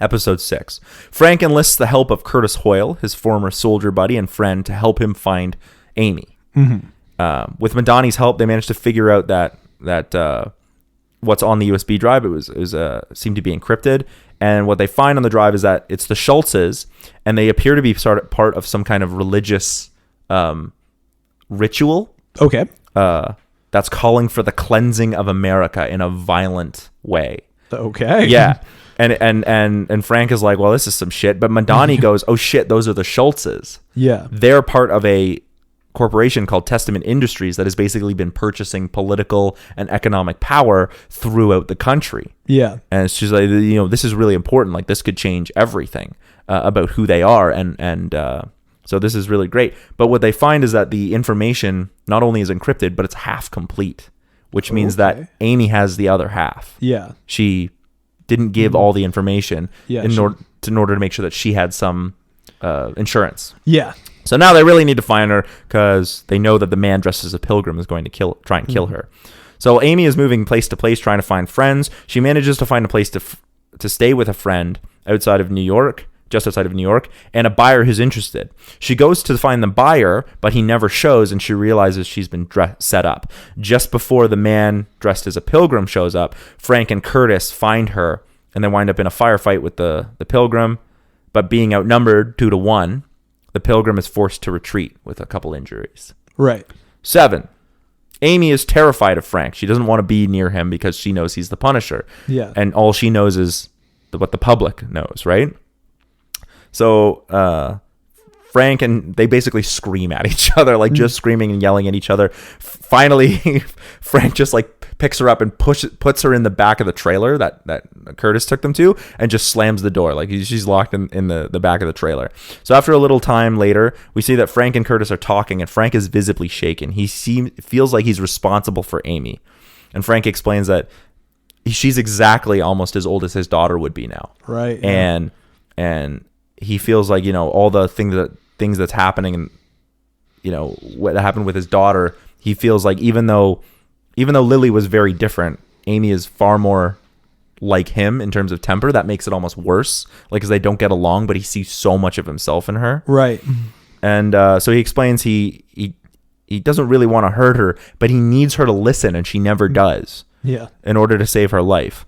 Episode 6. Frank enlists the help of Curtis Hoyle, his former soldier buddy and friend, to help him find Amy. Mm-hmm. With Madani's help, they managed to figure out that what's on the USB drive seemed to be encrypted, and what they find on the drive is that it's the Schultzes, and they appear to be part of some kind of religious ritual. Okay. That's calling for the cleansing of America in a violent way. Okay. Yeah. And Frank is like, well, this is some shit. But Madani goes, oh shit, those are the Schultzes. Yeah. They're part of a corporation called Testament Industries that has basically been purchasing political and economic power throughout the country. Yeah. And she's like, this is really important. Like, this could change everything about who they are. And so this is really great. But what they find is that the information not only is encrypted, but it's half complete, which means that Amy has the other half. Yeah. She didn't give all the information in order to make sure that she had some insurance. Yeah. So now they really need to find her because they know that the man dressed as a pilgrim is going to try and kill her. So Amy is moving place to place trying to find friends. She manages to find a place to stay with a friend outside of New York, just outside of New York, and a buyer who's interested. She goes to find the buyer, but he never shows, and she realizes she's been set up. Just before the man dressed as a pilgrim shows up, Frank and Curtis find her, and they wind up in a firefight with the pilgrim, but being outnumbered 2-1, the pilgrim is forced to retreat with a couple injuries. Right. 7. Amy is terrified of Frank. She doesn't want to be near him because she knows he's the Punisher. Yeah. And all she knows is what the public knows, right? So Frank and they basically scream at each other, like just screaming and yelling at each other. Finally, Frank just like picks her up and puts her in the back of the trailer that Curtis took them to, and just slams the door. Like she's locked in the back of the trailer. So after a little time later, we see that Frank and Curtis are talking, and Frank is visibly shaken. He feels like he's responsible for Amy. And Frank explains that she's exactly almost as old as his daughter would be now. Right. Yeah. And he feels like, all the things that's happening, and what happened with his daughter, he feels like even though Lily was very different, Amy is far more like him in terms of temper. That makes it almost worse, like, because they don't get along, but he sees so much of himself in her. Right. And so he explains he doesn't really want to hurt her, but he needs her to listen, and she never does. Yeah. In order to save her life.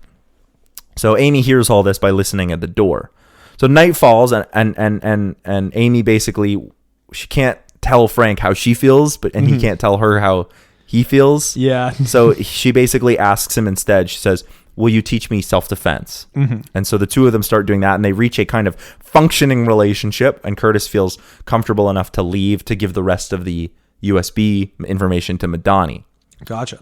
So Amy hears all this by listening at the door. So night falls, and Amy basically, she can't tell Frank how she feels, and he can't tell her how he feels. Yeah. So she basically asks him instead. She says, "Will you teach me self-defense?" And so the two of them start doing that, and they reach a kind of functioning relationship, and Curtis feels comfortable enough to leave to give the rest of the USB information to Madani. Gotcha.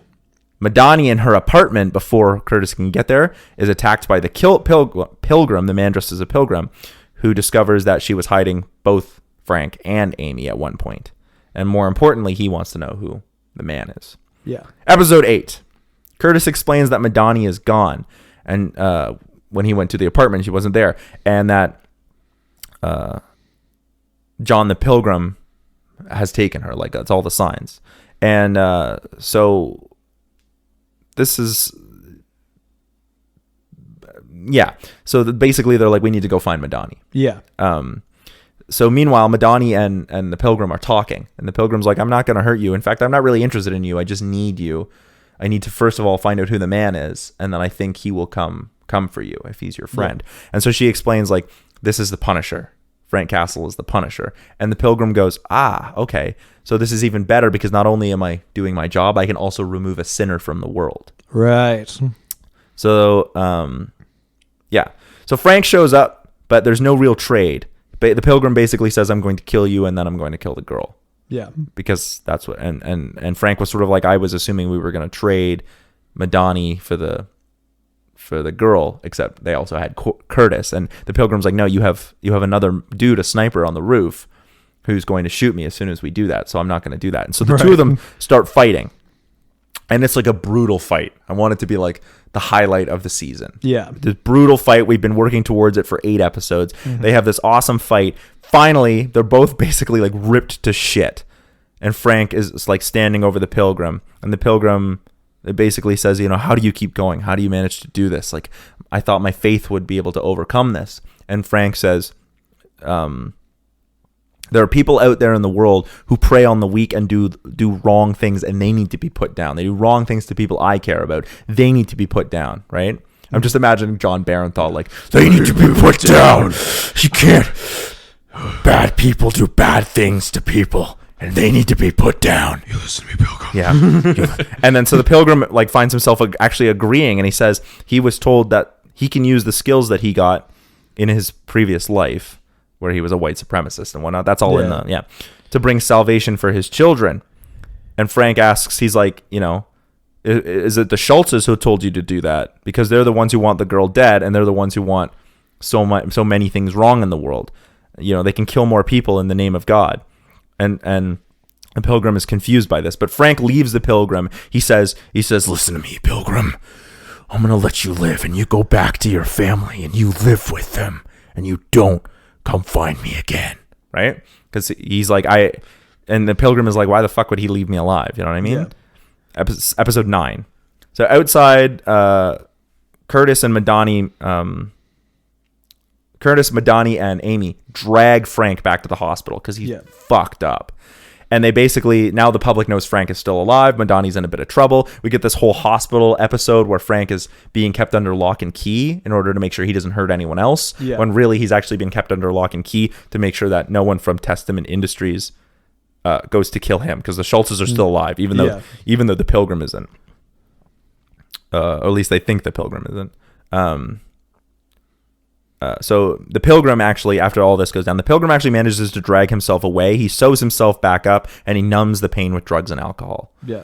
Madani in her apartment, before Curtis can get there, is attacked by the pilgrim, the man dressed as a pilgrim, who discovers that she was hiding both Frank and Amy at one point. And more importantly, he wants to know who the man is. Yeah. Episode 8. Curtis explains that Madani is gone. And when he went to the apartment, she wasn't there. And that John the Pilgrim has taken her. Like, that's all the signs. And so... This is, yeah. So basically, they're like, we need to go find Madani. Yeah. So meanwhile, Madani and the Pilgrim are talking, and the Pilgrim's like, I'm not going to hurt you. In fact, I'm not really interested in you. I just need you. I need to first of all find out who the man is, and then I think he will come for you if he's your friend. Yeah. And so she explains, like, this is the Punisher. Frank Castle is the Punisher. And the Pilgrim goes, okay. So this is even better, because not only am I doing my job, I can also remove a sinner from the world. Right. So, yeah. So Frank shows up, but there's no real trade. The Pilgrim basically says, I'm going to kill you, and then I'm going to kill the girl. Yeah. Because that's what, and Frank was sort of like, I was assuming we were going to trade Madani for the girl, except they also had Curtis, and the Pilgrim's like, no, you have another dude, a sniper on the roof, who's going to shoot me as soon as we do that, so I'm not going to do that. And so the two of them start fighting, and it's like a brutal fight. I want it to be like the highlight of the season. Yeah, this brutal fight. We've been working towards it for 8 episodes. They have this awesome fight. Finally, they're both basically like ripped to shit, and Frank is like standing over the Pilgrim, and the Pilgrim, it basically says, how do you keep going? How do you manage to do this? Like, I thought my faith would be able to overcome this. And Frank says, there are people out there in the world who prey on the weak and do wrong things, and they need to be put down. They do wrong things to people I care about. They need to be put down, right? I'm just imagining John Barenthal like, they need to be put down. You can't. Bad people do bad things to people, and they need to be put down. You listen to me, Pilgrim. Yeah. And then so the Pilgrim like finds himself actually agreeing, and he says he was told that he can use the skills that he got in his previous life, where he was a white supremacist and whatnot. That's all to bring salvation for his children. And Frank asks, he's like, is it the Schultzes who told you to do that? Because they're the ones who want the girl dead, and they're the ones who want so many things wrong in the world. They can kill more people in the name of God. And the Pilgrim is confused by this, but Frank leaves the Pilgrim. He says, listen to me, Pilgrim. I'm going to let you live, and you go back to your family, and you live with them, and you don't come find me again. Right? Because he's like, and the Pilgrim is like, why the fuck would he leave me alive? You know what I mean? Yeah. Episode 9. So outside, Curtis and Madani Curtis, Madani, and Amy drag Frank back to the hospital because he's fucked up. And they basically, now the public knows Frank is still alive. Madani's in a bit of trouble. We get this whole hospital episode where Frank is being kept under lock and key in order to make sure he doesn't hurt anyone else. Yeah. When really he's actually been kept under lock and key to make sure that no one from Testament Industries goes to kill him, because the Schultzes are still alive, even though the Pilgrim isn't. Or at least they think the Pilgrim isn't. So the Pilgrim actually, after all this goes down, the Pilgrim actually manages to drag himself away. He sews himself back up and he numbs the pain with drugs and alcohol. Yeah.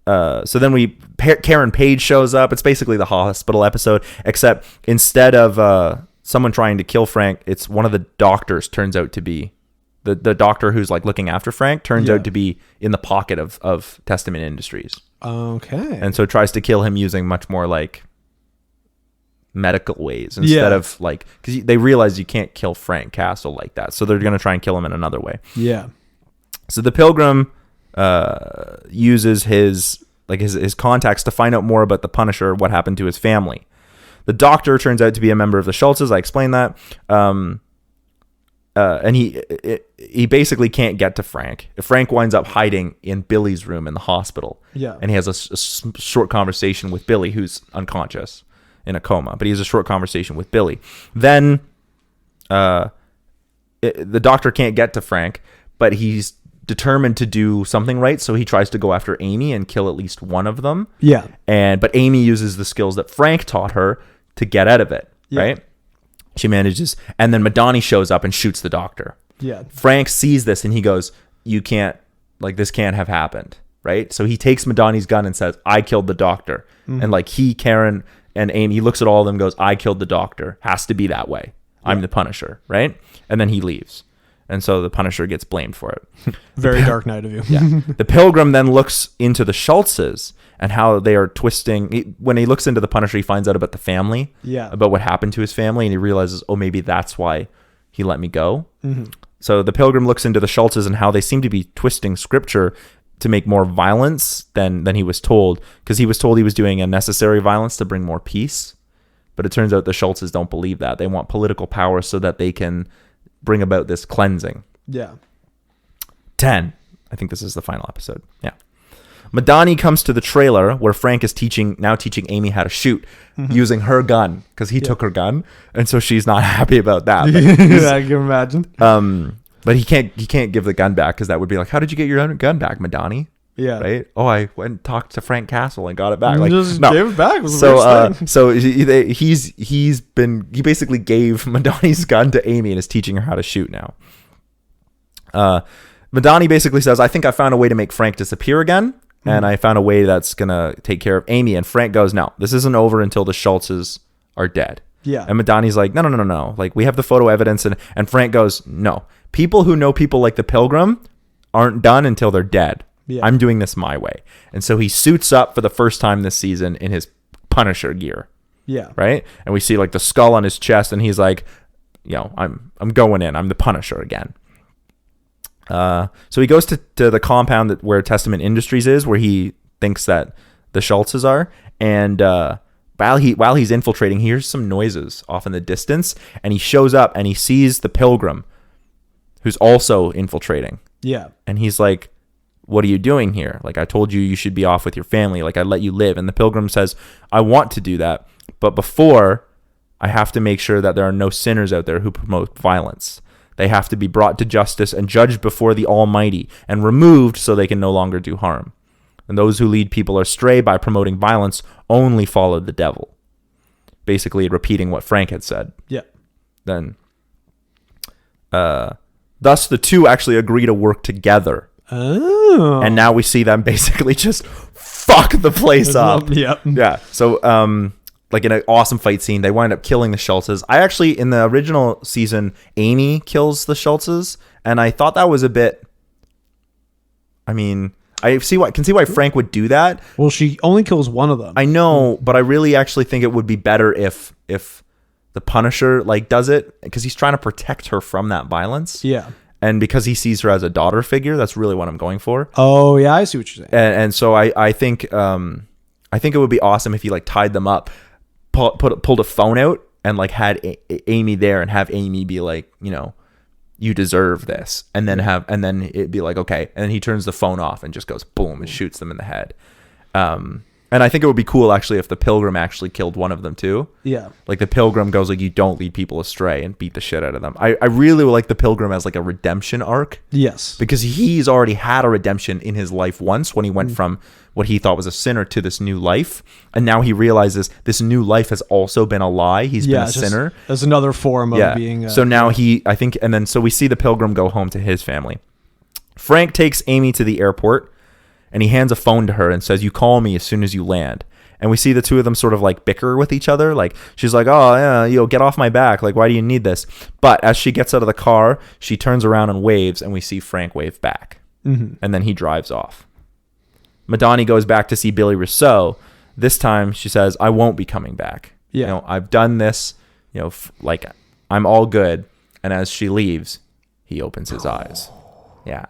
So then Karen Page shows up. It's basically the hospital episode, except instead of someone trying to kill Frank, it's one of the doctors turns out to be the doctor who's like looking after Frank turns out to be in the pocket of Testament Industries. Okay. And so tries to kill him using much more like medical ways instead of like, because they realize you can't kill Frank Castle like that, so they're going to try and kill him in another way. Yeah. So the Pilgrim uses his contacts to find out more about the Punisher, what happened to his family. The doctor turns out to be a member of the Schultzes. I explained that. And he basically can't get to Frank. Frank winds up hiding in Billy's room in the hospital. Yeah. And he has a short conversation with Billy, who's unconscious in a coma, but he has a short conversation with Billy. Then the doctor can't get to Frank, but he's determined to do something right, so he tries to go after Amy and kill at least one of them. Yeah. But Amy uses the skills that Frank taught her to get out of it, right? She manages, and then Madani shows up and shoots the doctor. Yeah. Frank sees this and he goes, "You can't, like, this can't have happened," right? So he takes Madani's gun and says, "I killed the doctor." Mm-hmm. And like Karen and Amy, he looks at all of them and goes, "I killed the doctor. Has to be that way. I'm the Punisher," right? And then he leaves. And so the Punisher gets blamed for it. Very Dark Knight of you. Yeah. The Pilgrim then looks into the Schultzes and how they are twisting. When he looks into the Punisher, he finds out about the family, about what happened to his family, and he realizes, oh, maybe that's why he let me go. Mm-hmm. So the Pilgrim looks into the Schultzes and how they seem to be twisting scripture to make more violence than he was told, because he was told he was doing unnecessary violence to bring more peace. But it turns out the Schultzes don't believe that. They want political power so that they can bring about this cleansing. Yeah. 10. I think this is the final episode. Yeah. Madani comes to the trailer where Frank is teaching Amy how to shoot using her gun, because he took her gun, and so she's not happy about that. I can imagine. But he can't give the gun back, because that would be like, how did you get your gun back, Madani? Yeah. Right. Oh, I went and talked to Frank Castle and got it back. Like, just no. gave it back. So he basically gave Madani's gun to Amy and is teaching her how to shoot now. Madani basically says, "I think I found a way to make Frank disappear again, and I found a way that's gonna take care of Amy." And Frank goes, "No, this isn't over until the Schultzes are dead." Yeah. And Madani's like, no. Like, we have the photo evidence, and Frank goes, "No, people who know people like the Pilgrim aren't done until they're dead. Yeah. I'm doing this my way." And so he suits up for the first time this season in his Punisher gear. Yeah. Right? And we see like the skull on his chest, and he's like, I'm going in. I'm the Punisher again. So he goes to the compound where Testament Industries is, where he thinks that the Schultzes are. And while he's infiltrating, he hears some noises off in the distance, and he shows up and he sees the Pilgrim, who's also infiltrating. Yeah. And he's like, "What are you doing here? Like, I told you should be off with your family. Like, I let you live." And the Pilgrim says, "I want to do that, but before, I have to make sure that there are no sinners out there who promote violence. They have to be brought to justice and judged before the Almighty and removed so they can no longer do harm. And those who lead people astray by promoting violence only follow the devil." Basically repeating what Frank had said. Yeah. Then, thus the two actually agree to work together. Oh. And now we see them basically just fuck the place up. Yep. Yeah. So, like in an awesome fight scene, they wind up killing the Schultzes. I actually, in the original season, Amy kills the Schultzes, and I thought that was a bit. I mean, I can see why Frank would do that. Well, she only kills one of them. I know, but I really actually think it would be better if the Punisher like does it, because he's trying to protect her from that violence. Yeah. And because he sees her as a daughter figure, that's really what I'm going for. Oh yeah, I see what you're saying. And so I think it would be awesome if he like tied them up, pulled a phone out, and like had Amy there and have Amy be like, you know, you deserve this, and then it'd be like, okay, and then he turns the phone off and just goes boom and shoots them in the head. And I think it would be cool actually if the Pilgrim actually killed one of them too. Yeah. Like the Pilgrim goes like, you don't lead people astray, and beat the shit out of them. I really would like the Pilgrim as like a redemption arc. Yes. Because he's already had a redemption in his life once when he went from what he thought was a sinner to this new life. And now he realizes this new life has also been a lie. He's been a sinner. There's another form of being. So now so we see the Pilgrim go home to his family. Frank takes Amy to the airport, and he hands a phone to her and says, you call me as soon as you land. And we see the two of them sort of like bicker with each other. Like she's like, oh yeah, get off my back. Like, why do you need this? But as she gets out of the car, she turns around and waves, and we see Frank wave back. Mm-hmm. And then he drives off. Madani goes back to see Billy Rousseau. This time she says, I won't be coming back. Yeah. You know, I've done this, you know, like I'm all good. And as she leaves, he opens his eyes. Yeah.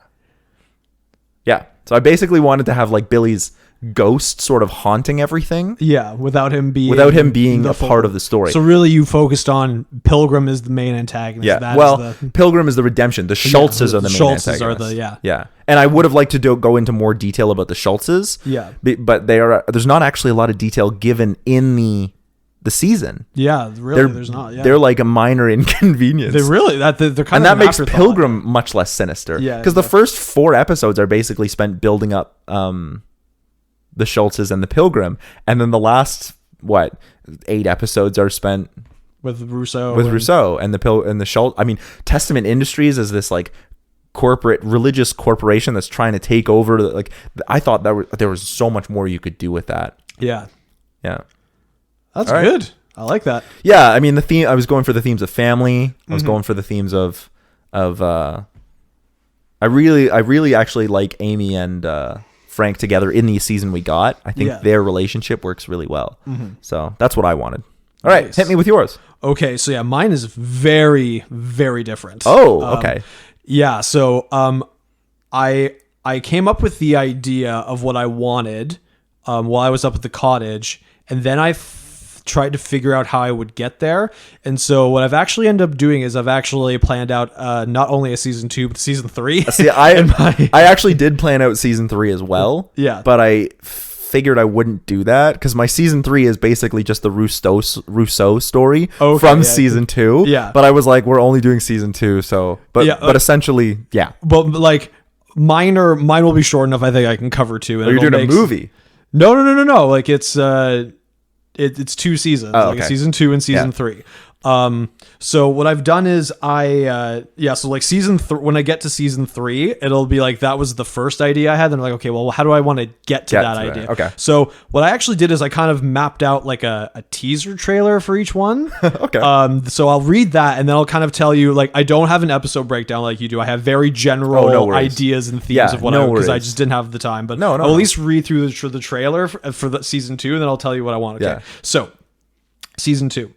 Yeah. So I basically wanted to have like Billy's ghost sort of haunting everything. Yeah, without him being a part of the story. So really you focused on Pilgrim as the main antagonist. Yeah. Pilgrim is the redemption. The Schultzes are the main antagonists. Yeah. And I would have liked to go into more detail about the Schultzes. Yeah. But there's not actually a lot of detail given in the season. Yeah, really, there's not. Yeah. They're like a minor inconvenience. They're kind of, and that makes Pilgrim much less sinister. Yeah, because the first 4 episodes are basically spent building up the Schultzes and the Pilgrim, and then the last 8 episodes are spent with Rousseau and the Schultz. I mean, Testament Industries is this like religious corporation that's trying to take over. Like, I thought there was so much more you could do with that. Yeah. That's good. I like that. Yeah, I mean the theme. I was going for the themes of family. I was going for the themes of. I really actually like Amy and Frank together in the season we got. I think their relationship works really well. Mm-hmm. So that's what I wanted. All right, hit me with yours. Okay, so yeah, mine is very, very different. Oh, okay. Yeah, so I came up with the idea of what I wanted while I was up at the cottage, and then I tried to figure out how I would get there. And so what I've actually ended up doing is I've actually planned out not only a season 2 but season 3. See, I actually did plan out season 3 as well. Yeah, but I figured I wouldn't do that because my season 3 is basically just the Rousseau story from season 2. Yeah, but I was like, we're only doing season 2, so but essentially, yeah. But like mine will be short enough. I think I can cover 2. And are you doing a movie? No. Like it's 2 seasons, like season 2 and season 3. So what I've done is so like when I get to season 3, it'll be like, that was the first idea I had. Then I'm like, okay, well, how do I want to get to that idea? Okay. So what I actually did is I kind of mapped out like a teaser trailer for each one. Okay. So I'll read that and then I'll kind of tell you, like, I don't have an episode breakdown like you do. I have very general ideas and themes of what because I just didn't have the time. But I'll at least read through the trailer for the season 2, and then I'll tell you what I want. Okay. Yeah. So season 2.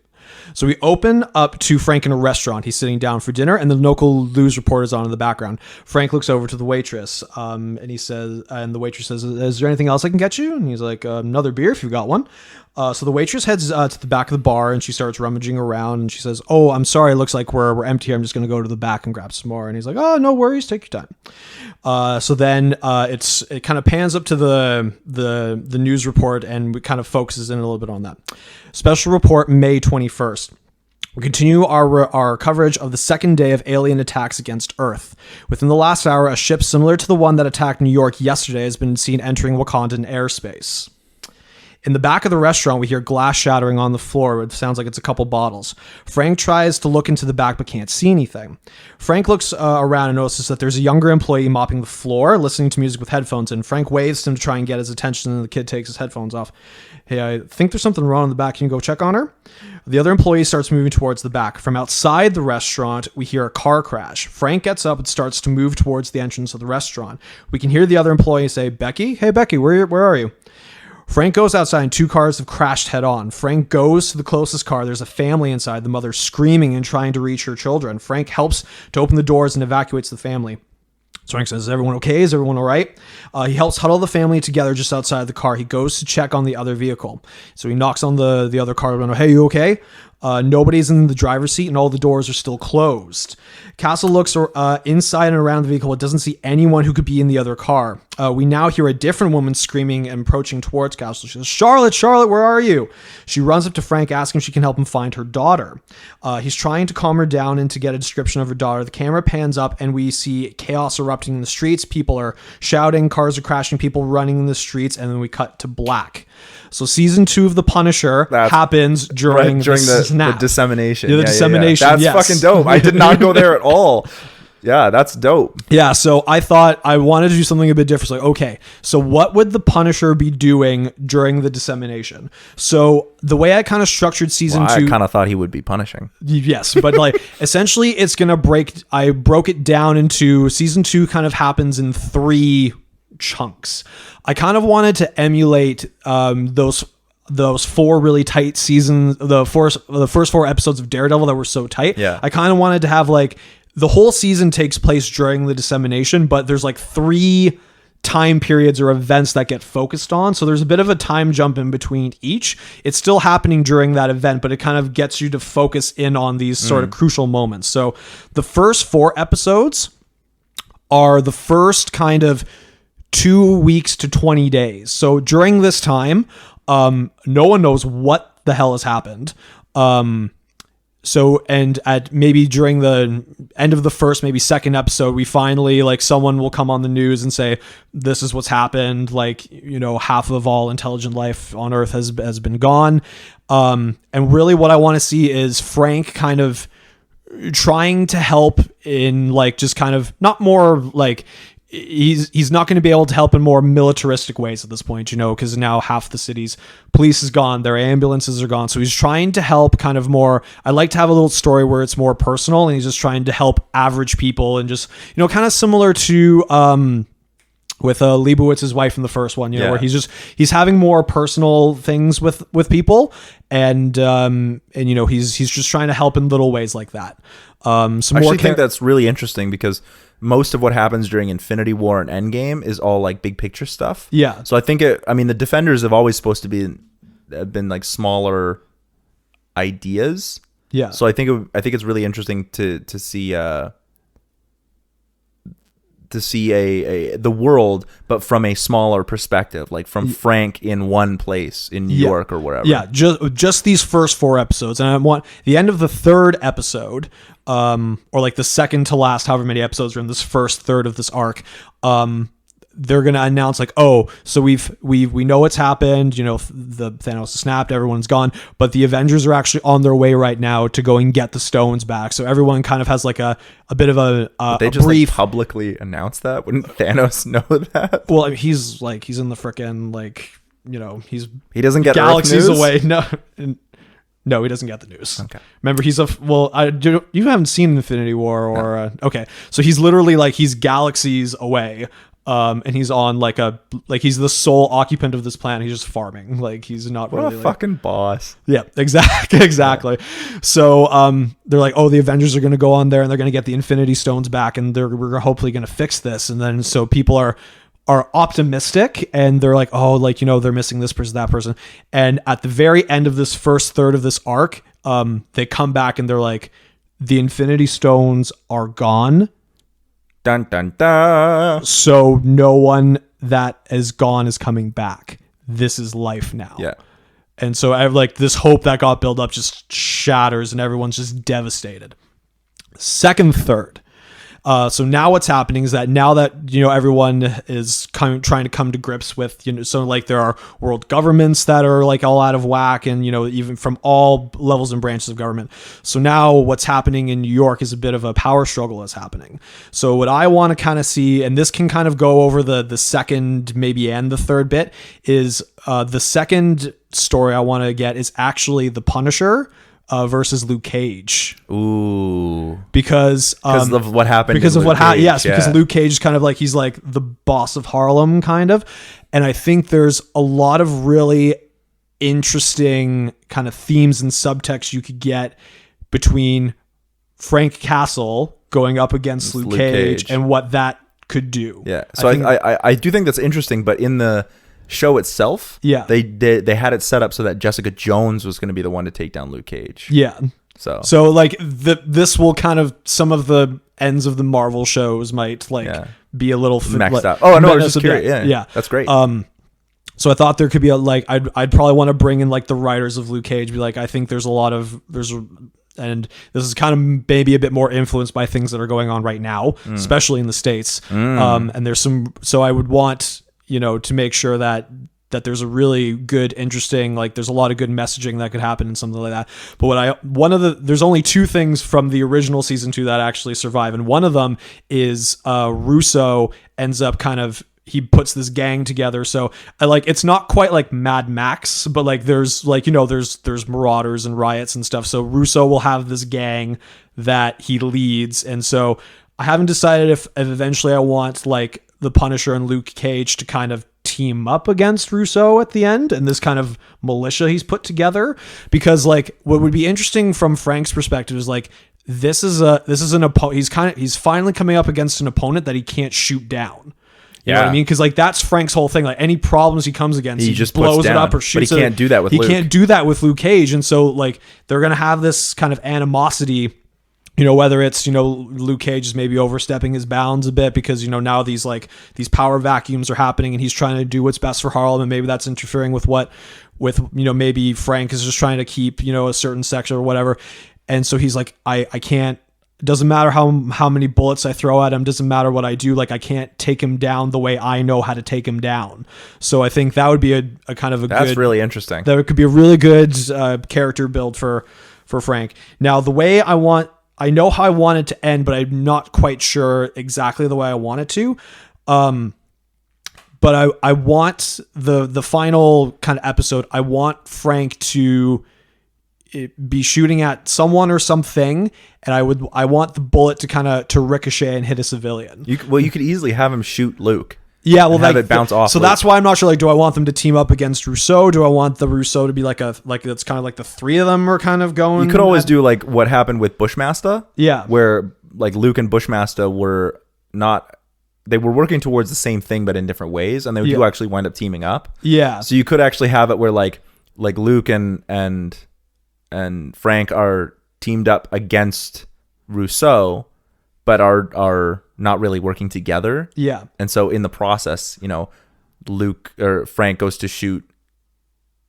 So we open up to Frank in a restaurant. He's sitting down for dinner, and the local news report is on in the background. Frank looks over to the waitress, and the waitress says, "Is there anything else I can get you?" And he's like, "Another beer if you've got one." So the waitress heads to the back of the bar, and she starts rummaging around, and she says, "Oh, I'm sorry. It looks like we're empty here. I'm just going to go to the back and grab some more." And he's like, "Oh, no worries. Take your time." So then it kind of pans up to the news report, and it kind of focuses in a little bit on that. Special report, May 21st. We continue our coverage of the second day of alien attacks against Earth. Within the last hour, a ship similar to the one that attacked New York yesterday has been seen entering Wakandan airspace. In the back of the restaurant, we hear glass shattering on the floor. It sounds like it's a couple bottles. Frank tries to look into the back but can't see anything. Frank looks around and notices that there's a younger employee mopping the floor, listening to music with headphones in. Frank waves to him to try and get his attention, and the kid takes his headphones off. "Hey, I think there's something wrong in the back. Can you go check on her?" The other employee starts moving towards the back. From outside the restaurant, we hear a car crash. Frank gets up and starts to move towards the entrance of the restaurant. We can hear the other employee say, "Becky? Hey, Becky, where are you?" Frank goes outside and 2 cars have crashed head on. Frank goes to the closest car. There's a family inside, the mother screaming and trying to reach her children. Frank helps to open the doors and evacuates the family. So Frank says, "Is everyone okay? Is everyone all right?" He helps huddle the family together just outside the car. He goes to check on the other vehicle. So he knocks on the other car window. "Hey, you okay?" Nobody's in the driver's seat and all the doors are still closed. Castle looks inside and around the vehicle. It doesn't see anyone who could be in the other car. We now hear a different woman screaming and approaching towards Castle. She says, Charlotte, where are you? She runs up to Frank, asking if she can help him find her daughter. He's trying to calm her down and to get a description of her daughter. The camera pans up and we see chaos erupting in the streets. People are shouting, cars are crashing, people running in the streets, and then we cut to black. So season 2 of The Punisher happens during the dissemination. Yeah, the dissemination. That's fucking dope. I did not go there at all. Yeah, that's dope. Yeah, so I thought I wanted to do something a bit different. Like, okay, so what would the Punisher be doing during the dissemination? So the way I kind of structured season 2... I kind of thought he would be punishing. Yes, but like essentially it's going to I broke it down into season 2 kind of happens in 3 chunks. I kind of wanted to emulate those 4 really tight seasons, the first 4 episodes of Daredevil that were so tight. Yeah. I kind of wanted to have like the whole season takes place during the dissemination, but there's like 3 time periods or events that get focused on. So there's a bit of a time jump in between each. It's still happening during that event, but it kind of gets you to focus in on these sort of crucial moments. So the first 4 episodes are the first kind of 2 weeks to 20 days. So during this time, no one knows what the hell has happened. So, and at maybe during the end of the first, maybe second episode, we finally, like, someone will come on the news and say, this is what's happened. Like, you know, half of all intelligent life on Earth has been gone. And really what I want to see is Frank kind of trying to help in, like, just kind of not more like, he's not going to be able to help in more militaristic ways at this point, you know, because now half the city's police is gone, their ambulances are gone. So he's trying to help kind of more. I like to have a little story where it's more personal, and he's just trying to help average people, and just, you know, kind of similar to with Leibowitz's wife in the first one, you know, where he's having more personal things with people, and you know, he's just trying to help in little ways like that. I think that's really interesting, because most of what happens during Infinity War and Endgame is all like big picture stuff. Yeah. So I think the Defenders have always supposed to have been like smaller ideas. Yeah. So I think it's really interesting to see the world, but from a smaller perspective, like from Frank in one place in New York or wherever. Yeah, just these first 4 episodes, and I want the end of the 3rd episode, or like the second to last, however many episodes are in this first third of this arc. They're gonna announce like, oh, so we know what's happened. You know, the Thanos snapped, everyone's gone, but the Avengers are actually on their way right now to go and get the stones back. So everyone kind of has like a bit of a they just brief like publicly announce that. Wouldn't Thanos know that? Well, he's in the frickin', like, you know, he doesn't get galaxies Earth news? away. No, he doesn't get the news. Okay. Remember, you haven't seen Infinity War or okay, so he's literally like he's galaxies away. And he's on he's the sole occupant of this planet. He's just farming. Like, he's not what really a fucking boss. Yeah, exactly. Yeah. So they're like, oh, the Avengers are going to go on there and they're going to get the Infinity Stones back, and we're hopefully going to fix this. And then so people are optimistic, and they're like, oh, like, you know, they're missing this person, that person. And at the very end of this first third of this arc, they come back and they're like, the Infinity Stones are gone. Dun dun dun. So no one that is gone is coming back. This is life now. Yeah. And so I have like this hope that got built up just shatters, and everyone's just devastated. Second third. So now what's happening is that now that, you know, everyone is trying to come to grips with, you know, so like there are world governments that are like all out of whack, and, you know, even from all levels and branches of government. So now what's happening in New York is a bit of a power struggle that's happening. So what I want to kind of see, and this can kind of go over the second maybe and the third bit, is the second story I want to get is actually the Punisher versus Luke Cage. Ooh. Because of what happened. Because of what happened. Yes, because Luke Cage is kind of like, he's like the boss of Harlem, kind of. And I think there's a lot of really interesting kind of themes and subtext you could get between Frank Castle going up against Luke Cage and what that could do. Yeah. So I do think that's interesting, but in the show itself, Yeah. they had it set up so that Jessica Jones was going to be the one to take down Luke Cage. Yeah. So like this will kind of, some of the ends of the Marvel shows might like be a little mixed up. Oh, no, I was just curious. Yeah. That's great. So I thought there could be I'd probably want to bring in like the writers of Luke Cage, be like, I think and this is kind of maybe a bit more influenced by things that are going on right now, especially in the States. And there's so I would want, to make sure that there's a really good, interesting, like there's a lot of good messaging that could happen in something like that. But there's only two things from the original season 2 that actually survive. And one of them is Russo ends up he puts this gang together. So it's not quite like Mad Max, but like there's there's marauders and riots and stuff. So Russo will have this gang that he leads. And so I haven't decided if eventually I want like the Punisher and Luke Cage to kind of team up against Russo at the end and this kind of militia he's put together, because like what would be interesting from Frank's perspective is like this is an opponent. He's finally coming up against an opponent that he can't shoot down. You know what I mean? Because like that's Frank's whole thing. Like any problems he comes against, he just blows it up or shoots it. But he can't do that with Luke. He can't do that with Luke Cage. And so like they're gonna have this kind of animosity. Whether it's, Luke Cage is maybe overstepping his bounds a bit because, now these power vacuums are happening and he's trying to do what's best for Harlem, and maybe that's interfering with maybe Frank is just trying to keep, a certain section or whatever. And so he's like, I can't, it doesn't matter how many bullets I throw at him, doesn't matter what I do, like I can't take him down the way I know how to take him down. So I think that would be a kind of that's really interesting. That could be a really good character build for Frank. Now, the way I know how I want it to end, but I'm not quite sure exactly the way I want it to. But I want the final kind of episode, I want Frank to be shooting at someone or something, and I want the bullet to ricochet and hit a civilian. You could easily have him shoot Luke. Yeah, well, have it bounce off. So Luke. That's why I'm not sure. Like, do I want them to team up against Rousseau? Do I want the Rousseau to be like that's kind of like the three of them are kind of going? You could always do like what happened with Bushmaster. Yeah, where like Luke and Bushmaster were not. They were working towards the same thing, but in different ways, and they do actually wind up teaming up. Yeah. So you could actually have it where like Luke and Frank are teamed up against Rousseau, but are not really working together. Yeah. And so in the process, Luke or Frank goes to shoot,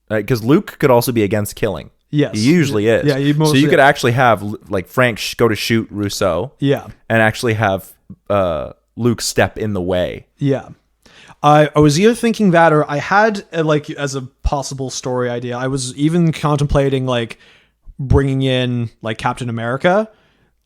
because Luke could also be against killing. Yes. He usually is. Yeah. So you could actually have like Frank go to shoot Rousseau. Yeah. And actually have Luke step in the way. Yeah. I was either thinking that, or I had as a possible story idea, I was even contemplating like bringing in like Captain America,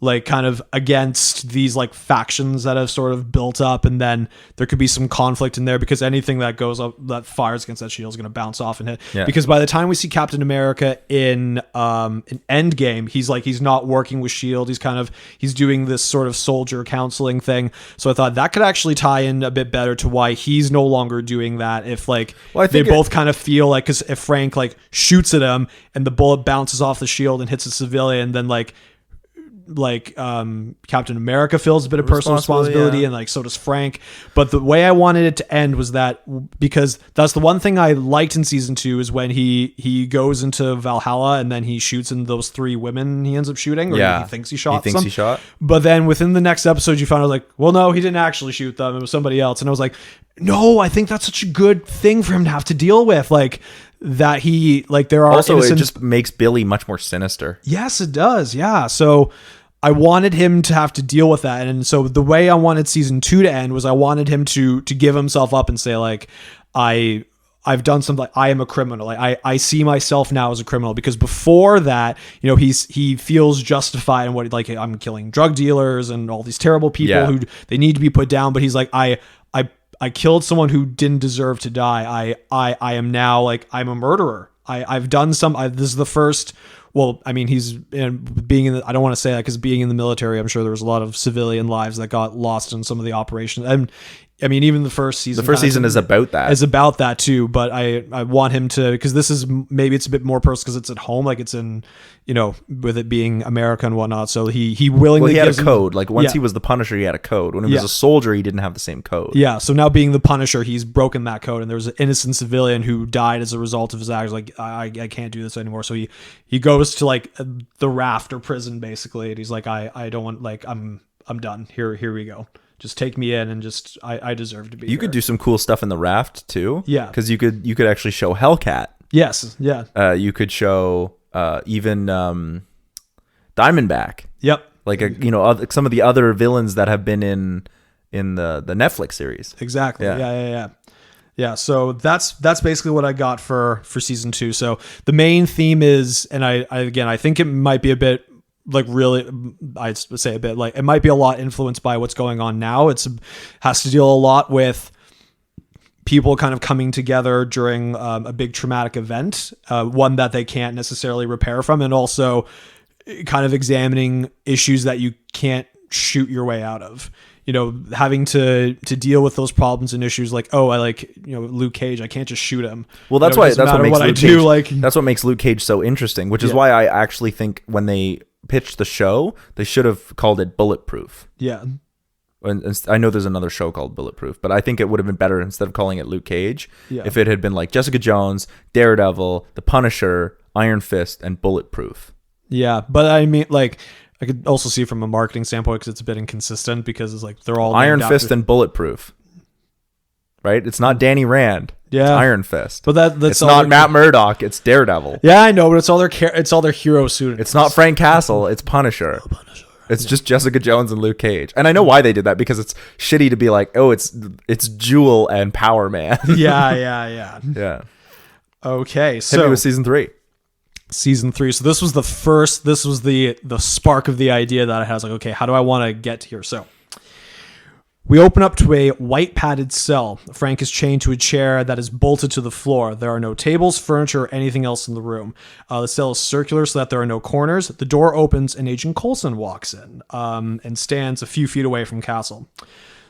like kind of against these like factions that have sort of built up, and then there could be some conflict in there because anything that goes up that fires against that shield is going to bounce off and hit. Yeah. Because by the time we see Captain America in Endgame, he's not working with shield. He's doing this sort of soldier counseling thing. So I thought that could actually tie in a bit better to why he's no longer doing that. If they both kind of feel like, because if Frank like shoots at him and the bullet bounces off the shield and hits a civilian, then Captain America feels a bit of personal responsibility, and like so does Frank. But the way I wanted it to end was that, because that's the one thing I liked in season 2 is when he goes into Valhalla and then he shoots in those 3 women he ends up shooting, or he thinks he shot them. But then within the next episode you found out like, well, no, he didn't actually shoot them, it was somebody else. And I was like, no, I think that's such a good thing for him to have to deal with, like that he like there are also it just makes Billy much more sinister. Yes, it does. Yeah. So I wanted him to have to deal with that. And so the way I wanted season 2 to end was I wanted him to give himself up and say like, I've done something. I am a criminal. I see myself now as a criminal, because before that, he feels justified in what, like, I'm killing drug dealers and all these terrible people who they need to be put down. But he's like, I killed someone who didn't deserve to die. I am now like, I'm a murderer. I've done this is the first well, I mean, he's being in the, I don't want to say that because being in the military, I'm sure there was a lot of civilian lives that got lost in some of the operations. And I mean, even the first season. The first season is about that. Is about that too. But I want him to, because this is, maybe it's a bit more personal because it's at home, like it's in, you know, with it being America and whatnot. So he willingly he had a gives code. Like once he was the Punisher, he had a code. When he was a soldier, he didn't have the same code. Yeah. So now being the Punisher, he's broken that code, and there was an innocent civilian who died as a result of his actions. Like I can't do this anymore. So he goes to like the raft or prison basically, and he's like, I don't want, like I'm done. Here we go. Just take me in, and just I deserve to be. You could do some cool stuff in the raft too. Yeah, because you could actually show Hellcat. Yes. Yeah. You could show even Diamondback. Yep. Like some of the other villains that have been in the Netflix series. Exactly. Yeah. So that's basically what I got for season 2. So the main theme is, and I think it might be a bit. Like really, I'd say a bit like it might be a lot influenced by what's going on now. Has to deal a lot with people kind of coming together during a big traumatic event, one that they can't necessarily repair from, and also kind of examining issues that you can't shoot your way out of. You know, having to deal with those problems and issues like, oh, I Luke Cage, I can't just shoot him. Well, that's what makes Luke Cage, that's what makes Luke Cage so interesting, which is why I actually think when they pitched the show, they should have called it Bulletproof. Yeah. And I know there's another show called Bulletproof, but I think it would have been better instead of calling it Luke Cage if it had been like Jessica Jones, Daredevil, The Punisher, Iron Fist, and Bulletproof. Yeah, but I mean, like, I could also see from a marketing standpoint because it's a bit inconsistent because it's like they're all Iron Fist and Bulletproof, right? It's not Danny Rand. Yeah, it's Iron Fist. But that's it's not Matt Murdock. It's Daredevil. Yeah, I know, but it's all their hero suit. It's not Frank Castle. It's Punisher. It's just Jessica Jones and Luke Cage. And I know why they did that, because it's shitty to be like, oh, it's Jewel and Power Man. Yeah. Okay, so hit me with season 3. Season 3. So this was the spark of the idea that I had. I was like, okay, how do I want to get here? So we open up to a white padded cell. Frank is chained to a chair that is bolted to the floor. There are no tables, furniture, or anything else in the room. The cell is circular so that there are no corners. The door opens and Agent Coulson walks in and stands a few feet away from Castle.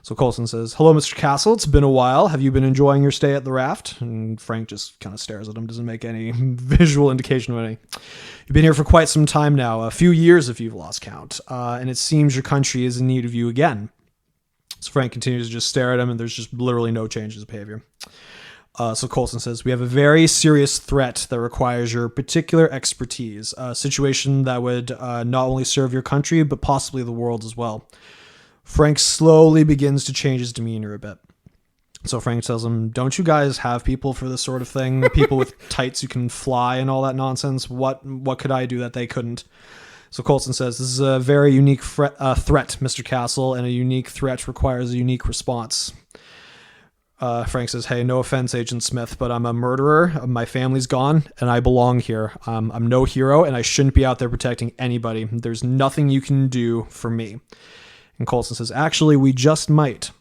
So Coulson says, "Hello, Mr. Castle. It's been a while. Have you been enjoying your stay at the raft?" And Frank just kind of stares at him, doesn't make any visual indication of any. "You've been here for quite some time now, a few years if you've lost count, and it seems your country is in need of you again." So Frank continues to just stare at him, and there's just literally no change in his behavior. So Coulson says, "We have a very serious threat that requires your particular expertise, a situation that would not only serve your country, but possibly the world as well." Frank slowly begins to change his demeanor a bit. So Frank tells him, "Don't you guys have people for this sort of thing? People with tights who can fly and all that nonsense? What could I do that they couldn't?" So Coulson says, "This is a very unique threat, Mr. Castle, and a unique threat requires a unique response." Frank says, "Hey, no offense, Agent Smith, but I'm a murderer. My family's gone, and I belong here. I'm no hero, and I shouldn't be out there protecting anybody. There's nothing you can do for me." And Coulson says, "Actually, we just might."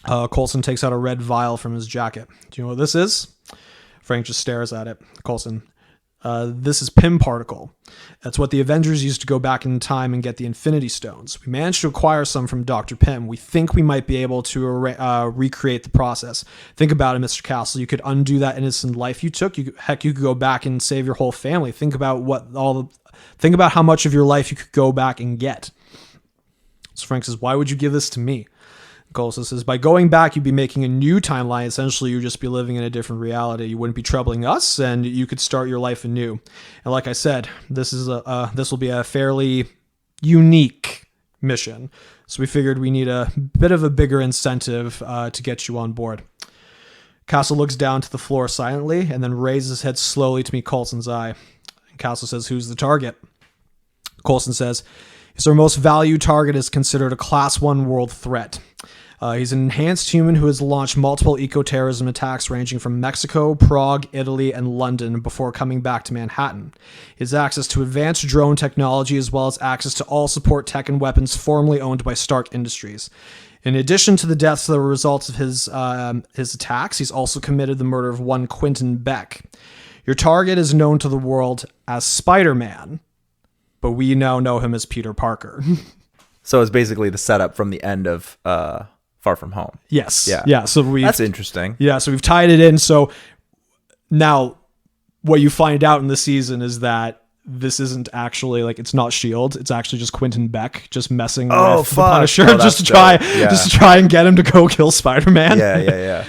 Coulson takes out a red vial from his jacket. "Do you know what this is?" Frank just stares at it. Coulson, "This is Pym particle. That's what the Avengers used to go back in time and get the Infinity Stones. We managed to acquire some from Dr. Pym. We think we might be able to recreate the process. Think about it, Mr. Castle. You could undo that innocent life you took. You could go back and save your whole family. Think about how much of your life you could go back and get." So Frank says, "Why would you give this to me?" Coulson says, "By going back, you'd be making a new timeline. Essentially, you'd just be living in a different reality. You wouldn't be troubling us, and you could start your life anew. And like I said, this will be a fairly unique mission. So we figured we need a bit of a bigger incentive to get you on board." Castle looks down to the floor silently and then raises his head slowly to meet Coulson's eye. And Castle says, "Who's the target?" Coulson says, "Yes, our most valued target is considered a Class 1 world threat. He's an enhanced human who has launched multiple eco-terrorism attacks ranging from Mexico, Prague, Italy, and London before coming back to Manhattan. He has access to advanced drone technology as well as access to all support tech and weapons formerly owned by Stark Industries. In addition to the deaths that were results of his attacks, he's also committed the murder of one Quentin Beck. Your target is known to the world as Spider-Man, but we now know him as Peter Parker. So it's basically the setup from the end of Far From Home. Yes. Yeah. Yeah. So That's interesting. Yeah. So we've tied it in. So now what you find out in the season is that this isn't actually like, it's not S.H.I.E.L.D. It's actually just Quentin Beck just messing with the Punisher just to try and get him to go kill Spider-Man. Yeah.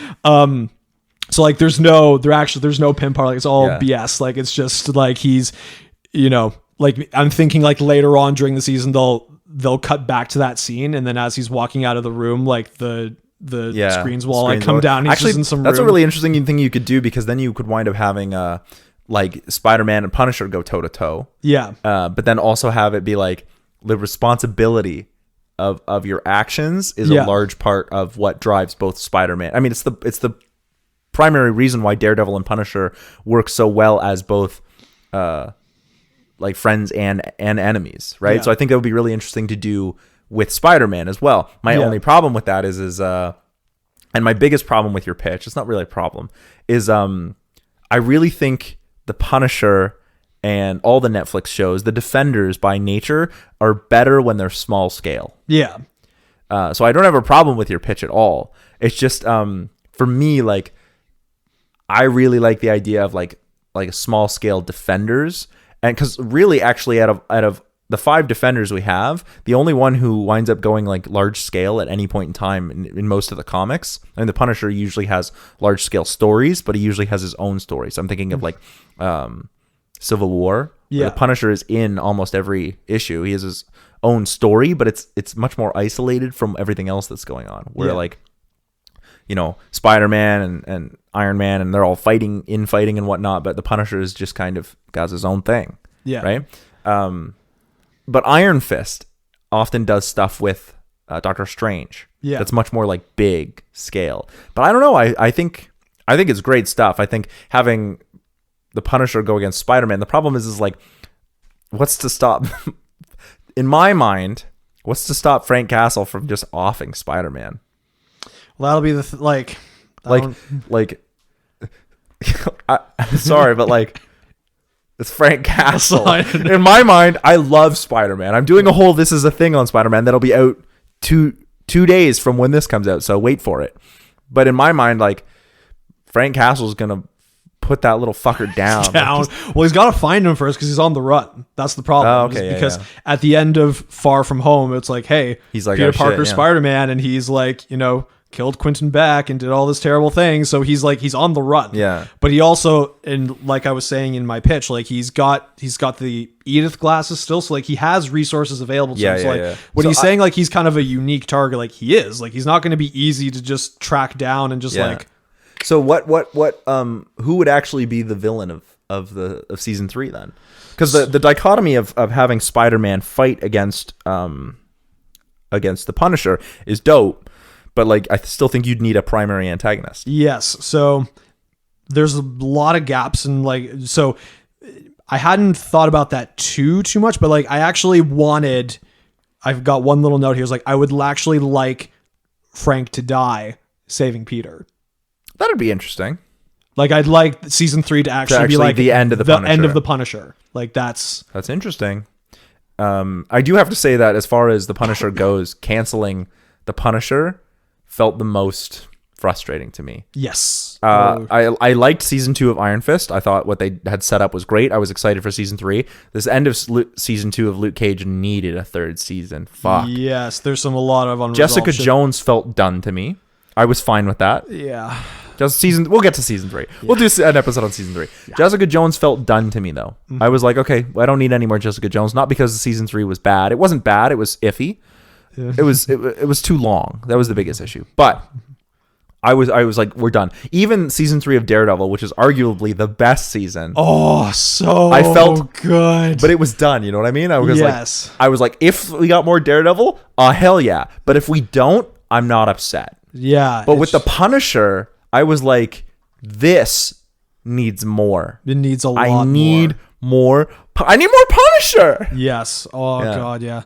So like there's no pin part, like it's all BS. Like it's just like he's, like I'm thinking like later on during the season they'll cut back to that scene, and then as he's walking out of the room, like the screens will like come down. He's just in some that's room. a really interesting thing you could do, because then you could wind up having like Spider-Man and Punisher go toe to toe. Yeah. But then also have it be like the responsibility of your actions is a large part of what drives both Spider-Man. I mean, it's the primary reason why Daredevil and Punisher work so well as both like friends and enemies, right? So I think that would be really interesting to do with Spider-Man as well. My only problem with that is and my biggest problem with your pitch, it's not really a problem, is I really think the Punisher and all the Netflix shows, the Defenders by nature, are better when they're small scale. Yeah. So I don't have a problem with your pitch at all. It's just for me, like, I really like the idea of like a small scale Defenders, and because really, actually, out of the 5 Defenders we have, the only one who winds up going like large scale at any point in time in most of the comics, and the Punisher usually has large scale stories, but he usually has his own stories. I'm thinking of like Civil War. Yeah, the Punisher is in almost every issue. He has his own story, but it's much more isolated from everything else that's going on. Where like, Spider-Man and Iron Man, and they're all fighting and whatnot, but the Punisher is just kind of got his own thing. Yeah. Right. But Iron Fist often does stuff with Doctor Strange. Yeah. That's much more like big scale. But I don't know. I think it's great stuff. I think having the Punisher go against Spider-Man, the problem is like, what's to stop? In my mind, what's to stop Frank Castle from just offing Spider-Man? Well, that'll be the I'm sorry, but like, it's Frank Castle. In my mind, I love Spider-Man. I'm doing a whole "This Is a Thing" on Spider-Man that'll be out two days from when this comes out, so wait for it. But in my mind, like, Frank Castle's gonna put that little fucker down. Well, he's got to find him first because he's on the run. That's the problem. Because at the end of Far From Home, it's like, hey, he's like Peter Parker, Spider-Man, and he's like, killed Quentin Beck and did all this terrible thing. So he's on the run. Yeah. But he also, and like I was saying in my pitch, like he's got the Edith glasses still. So like he has resources available to him. So when he's saying like he's kind of a unique target, like he is, like he's not going to be easy to just track down and just like. So what who would actually be the villain of season 3 then? Because the dichotomy of having Spider-Man fight against the Punisher is dope. But like, I still think you'd need a primary antagonist. Yes. So there's a lot of gaps, and like, so I hadn't thought about that too much, but like, I've got one little note here. It's like, I would actually like Frank to die saving Peter. That'd be interesting. Like, I'd like season 3 to actually be like the end of the Punisher. End of the Punisher. Like that's interesting. I do have to say that as far as the Punisher goes, canceling the Punisher felt the most frustrating to me. Yes. I liked season 2 of Iron Fist. I thought what they had set up was great. I was excited for season 3. This end of season 2 of Luke Cage needed a 3rd season. Fuck. Yes, there's a lot of unresolved Jessica Jones felt done to me. I was fine with that. Yeah. We'll get to season 3. Yeah. We'll do an episode on season 3. Yeah. Jessica Jones felt done to me though. Mm-hmm. I was like, okay, I don't need any more Jessica Jones. Not because season 3 was bad. It wasn't bad. It was iffy. Yeah. It was too long. That was the biggest issue. But I was like, we're done. Even season 3 of Daredevil, which is arguably the best season. Oh, so I felt good. But it was done. You know what I mean? I was like, if we got more Daredevil, hell yeah. But if we don't, I'm not upset. Yeah. But with the Punisher, I was like, this needs more. It needs a lot more. I need more Punisher. Yes. Oh, God, yeah.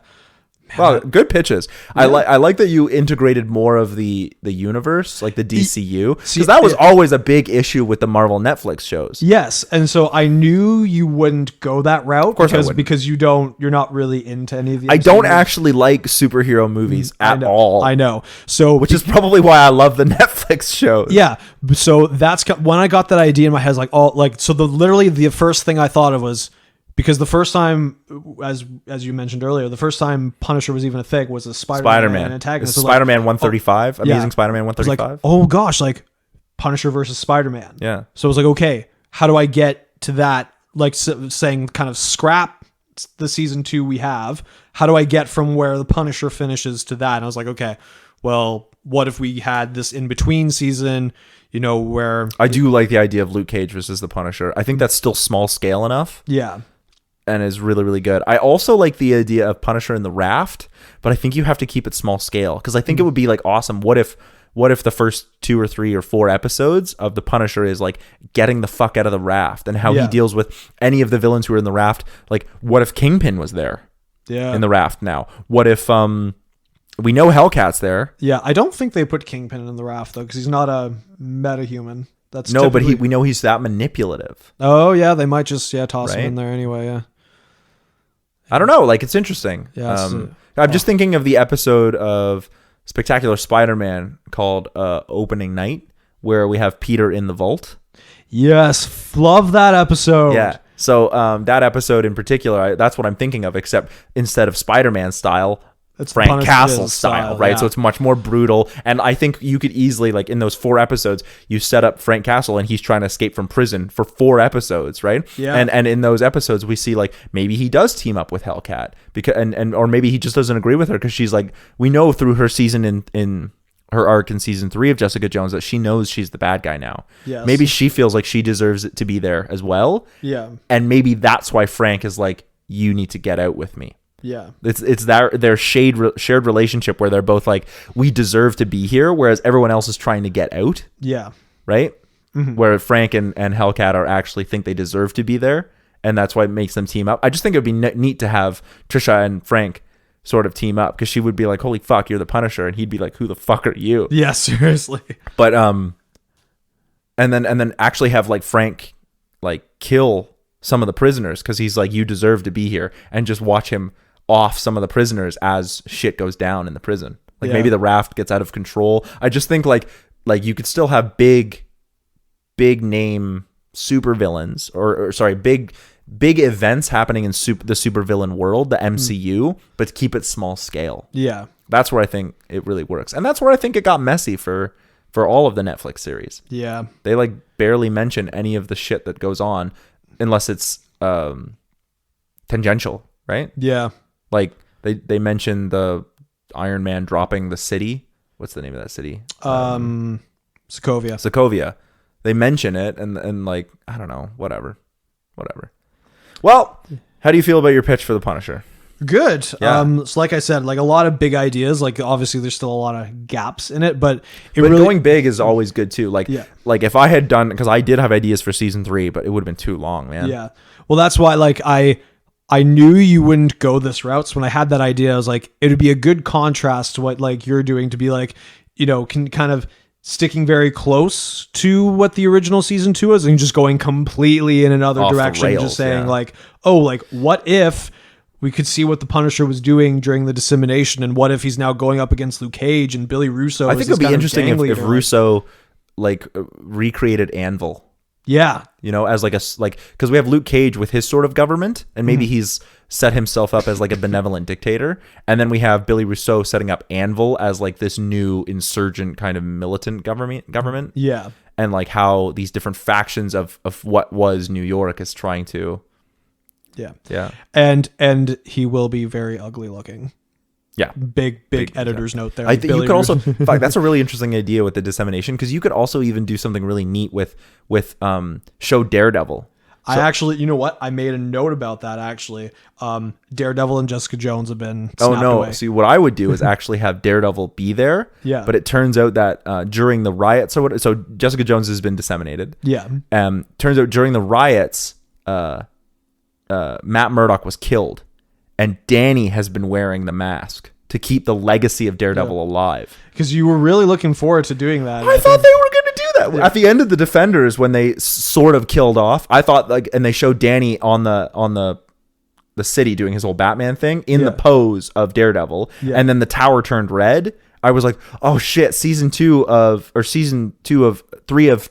Well, good pitches. Yeah. I like that you integrated more of the universe, like the DCU, because that was always a big issue with the Marvel Netflix shows. Yes, and so I knew you wouldn't go that route, of course, because you're not really into any of the. I don't actually like superhero movies at all. I know. So which is probably why I love the Netflix shows. Yeah. So that's when I got that idea in my head. Like literally the first thing I thought of was. Because the first time, as you mentioned earlier, the first time Punisher was even a thing was a Spider-Man antagonist. So Spider-Man 135, Amazing Spider-Man 135. Like, oh gosh, like Punisher versus Spider-Man. Yeah. So it was like, okay, how do I get to that? Like saying kind of scrap the season 2 we have. How do I get from where the Punisher finishes to that? And I was like, okay, well, what if we had this in-between season, where... I do like the idea of Luke Cage versus the Punisher. I think that's still small scale enough. Yeah. And is really, really good. I also like the idea of Punisher in the raft, but I think you have to keep it small scale because I think it would be like awesome. What if the first 2 or 3 or 4 episodes of the Punisher is like getting the fuck out of the raft and how he deals with any of the villains who are in the raft? Like, what if Kingpin was there? Yeah. In the raft now. What if we know Hellcat's there? Yeah, I don't think they put Kingpin in the raft though because he's not a metahuman. That's no, but we know he's that manipulative. Oh yeah, they might just toss him in there anyway. Yeah. I don't know. Like, it's interesting. Yeah, I'm just thinking of the episode of Spectacular Spider-Man called Opening Night, where we have Peter in the vault. Yes, love that episode. Yeah. So that episode in particular, that's what I'm thinking of, except instead of Spider-Man style, it's Frank Castle style, right? Yeah. So it's much more brutal. And I think you could easily, like in those 4 episodes, you set up Frank Castle and he's trying to escape from prison for 4 episodes, right? Yeah. And in those episodes, we see like maybe he does team up with Hellcat because or maybe he just doesn't agree with her because she's like, we know through her season in her arc in season 3 of Jessica Jones that she knows she's the bad guy now. Yes. Maybe she feels like she deserves it to be there as well. Yeah. And maybe that's why Frank is like, you need to get out with me. Yeah, it's their shared relationship where they're both like, we deserve to be here, whereas everyone else is trying to get out. Yeah, right. Mm-hmm. Where Frank and Hellcat are actually think they deserve to be there, and that's why it makes them team up. I just think it would be neat to have Trisha and Frank sort of team up because she would be like, "Holy fuck, you're the Punisher," and he'd be like, "Who the fuck are you?" Yeah, seriously. But and then actually have like Frank like kill some of the prisoners because he's like, "You deserve to be here," and just watch him off some of the prisoners as shit goes down in the prison. Like maybe the raft gets out of control. I just think like you could still have big name supervillains or sorry, big events happening in the supervillain world, the MCU, but keep it small scale. Yeah. That's where I think it really works. And that's where I think it got messy for all of the Netflix series. Yeah. They like barely mention any of the shit that goes on unless it's tangential, right? Yeah. Like they mentioned the Iron Man dropping the city. What's the name of that city? Sokovia. They mention it and like, I don't know, whatever. Well, how do you feel about your pitch for the Punisher? Good. Yeah. So like I said, like a lot of big ideas, like obviously there's still a lot of gaps in it, but going big is always good too. Like if I had done, because I did have ideas for season 3, but it would have been too long, man. Yeah. Well, that's why like I knew you wouldn't go this route. So when I had that idea, I was like, it would be a good contrast to what like you're doing to be like, can kind of sticking very close to what the original season 2 is and just going completely in another off direction. Rails, just saying like, oh, like what if we could see what the Punisher was doing during the dissemination and what if he's now going up against Luke Cage and Billy Russo? I think it'd be interesting if Russo like recreated Anvil. Yeah. As because we have Luke Cage with his sort of government and maybe he's set himself up as like a benevolent dictator. And then we have Billy Russo setting up Anvil as like this new insurgent kind of militant government. Yeah. And like how these different factions of what was New York is trying to. Yeah. Yeah. And he will be very ugly looking. Yeah. Big editor's note there. I think you could also, in fact, that's a really interesting idea with the dissemination because you could also even do something really neat with show Daredevil. I actually, you know what? I made a note about that actually. Daredevil and Jessica Jones have been snapped away. See, what I would do is actually have Daredevil be there. Yeah. But it turns out that during the riots, so Jessica Jones has been disseminated. Yeah. Turns out during the riots, Matt Murdock was killed. and Danny has been wearing the mask to keep the legacy of Daredevil alive. Because you were really looking forward to doing that. I thought they were going to do that. Yeah. At the end of the Defenders, when they sort of killed off, I thought and they showed Danny on the city doing his whole Batman thing in the pose of Daredevil, and then the tower turned red. I was like, oh shit, season 3 of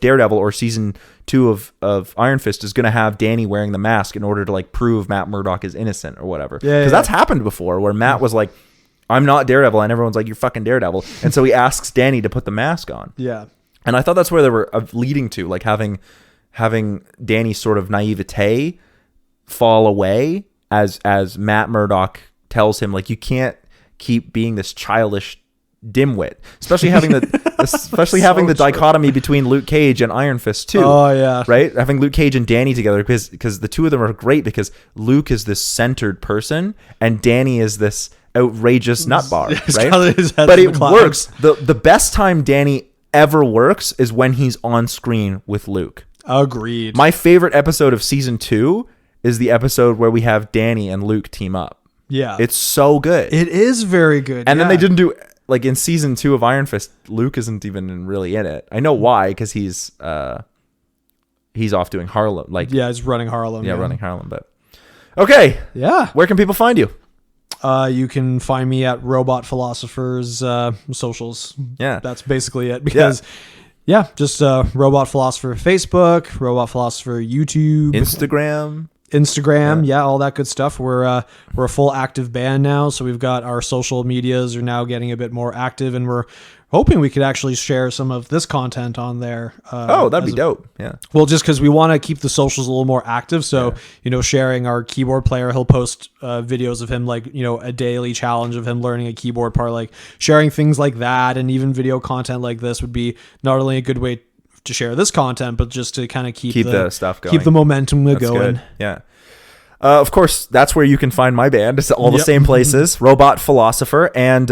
Daredevil or season 2 of Iron Fist is going to have Danny wearing the mask in order to like prove Matt Murdock is innocent or whatever. Because that's happened before where Matt was like, I'm not Daredevil, and everyone's like, you're fucking Daredevil. And so he asks Danny to put the mask on. Yeah. And I thought that's where they were leading to, like having Danny's sort of naivete fall away as Matt Murdock tells him, like, you can't keep being this childish dimwit, especially having the dichotomy between Luke Cage and Iron Fist too. Oh yeah, right. Having Luke Cage and Danny together because the two of them are great because Luke is this centered person and Danny is this outrageous nutbar, right? But it works. The best time Danny ever works is when he's on screen with Luke. Agreed. My favorite episode of season 2 is the episode where we have Danny and Luke team up. Yeah, it's so good. It is very good. And then they didn't do. Like in season 2 of Iron Fist, Luke isn't even really in it. I know why, because he's off doing Harlem. Like he's running Harlem. Yeah, running Harlem. But okay, where can people find you? You can find me at Robot Philosopher's socials. Yeah, that's basically it. Because just Robot Philosopher Facebook, Robot Philosopher YouTube, Instagram, all that good stuff. We're a full active band now, so we've got our social medias are now getting a bit more active, and we're hoping we could actually share some of this content on there. That'd be dope. Yeah. Well, just because we want to keep the socials a little more active, so sharing our keyboard player, he'll post videos of him, like a daily challenge of him learning a keyboard part, like sharing things like that, and even video content like this would be not only a good way to share this content, but just to kind of keep the stuff going, keep the momentum going. Good. Yeah. Of course, that's where you can find my band. It's all the same places, Robot Philosopher. And,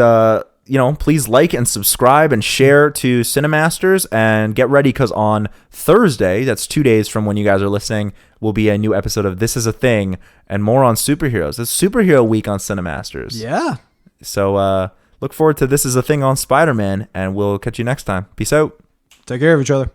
please like and subscribe and share to CineMasters, and get ready because on Thursday, that's 2 days from when you guys are listening, will be a new episode of This Is a Thing and more on superheroes. It's Superhero Week on CineMasters. Yeah. So look forward to This Is a Thing on Spider-Man, and we'll catch you next time. Peace out. Take care of each other.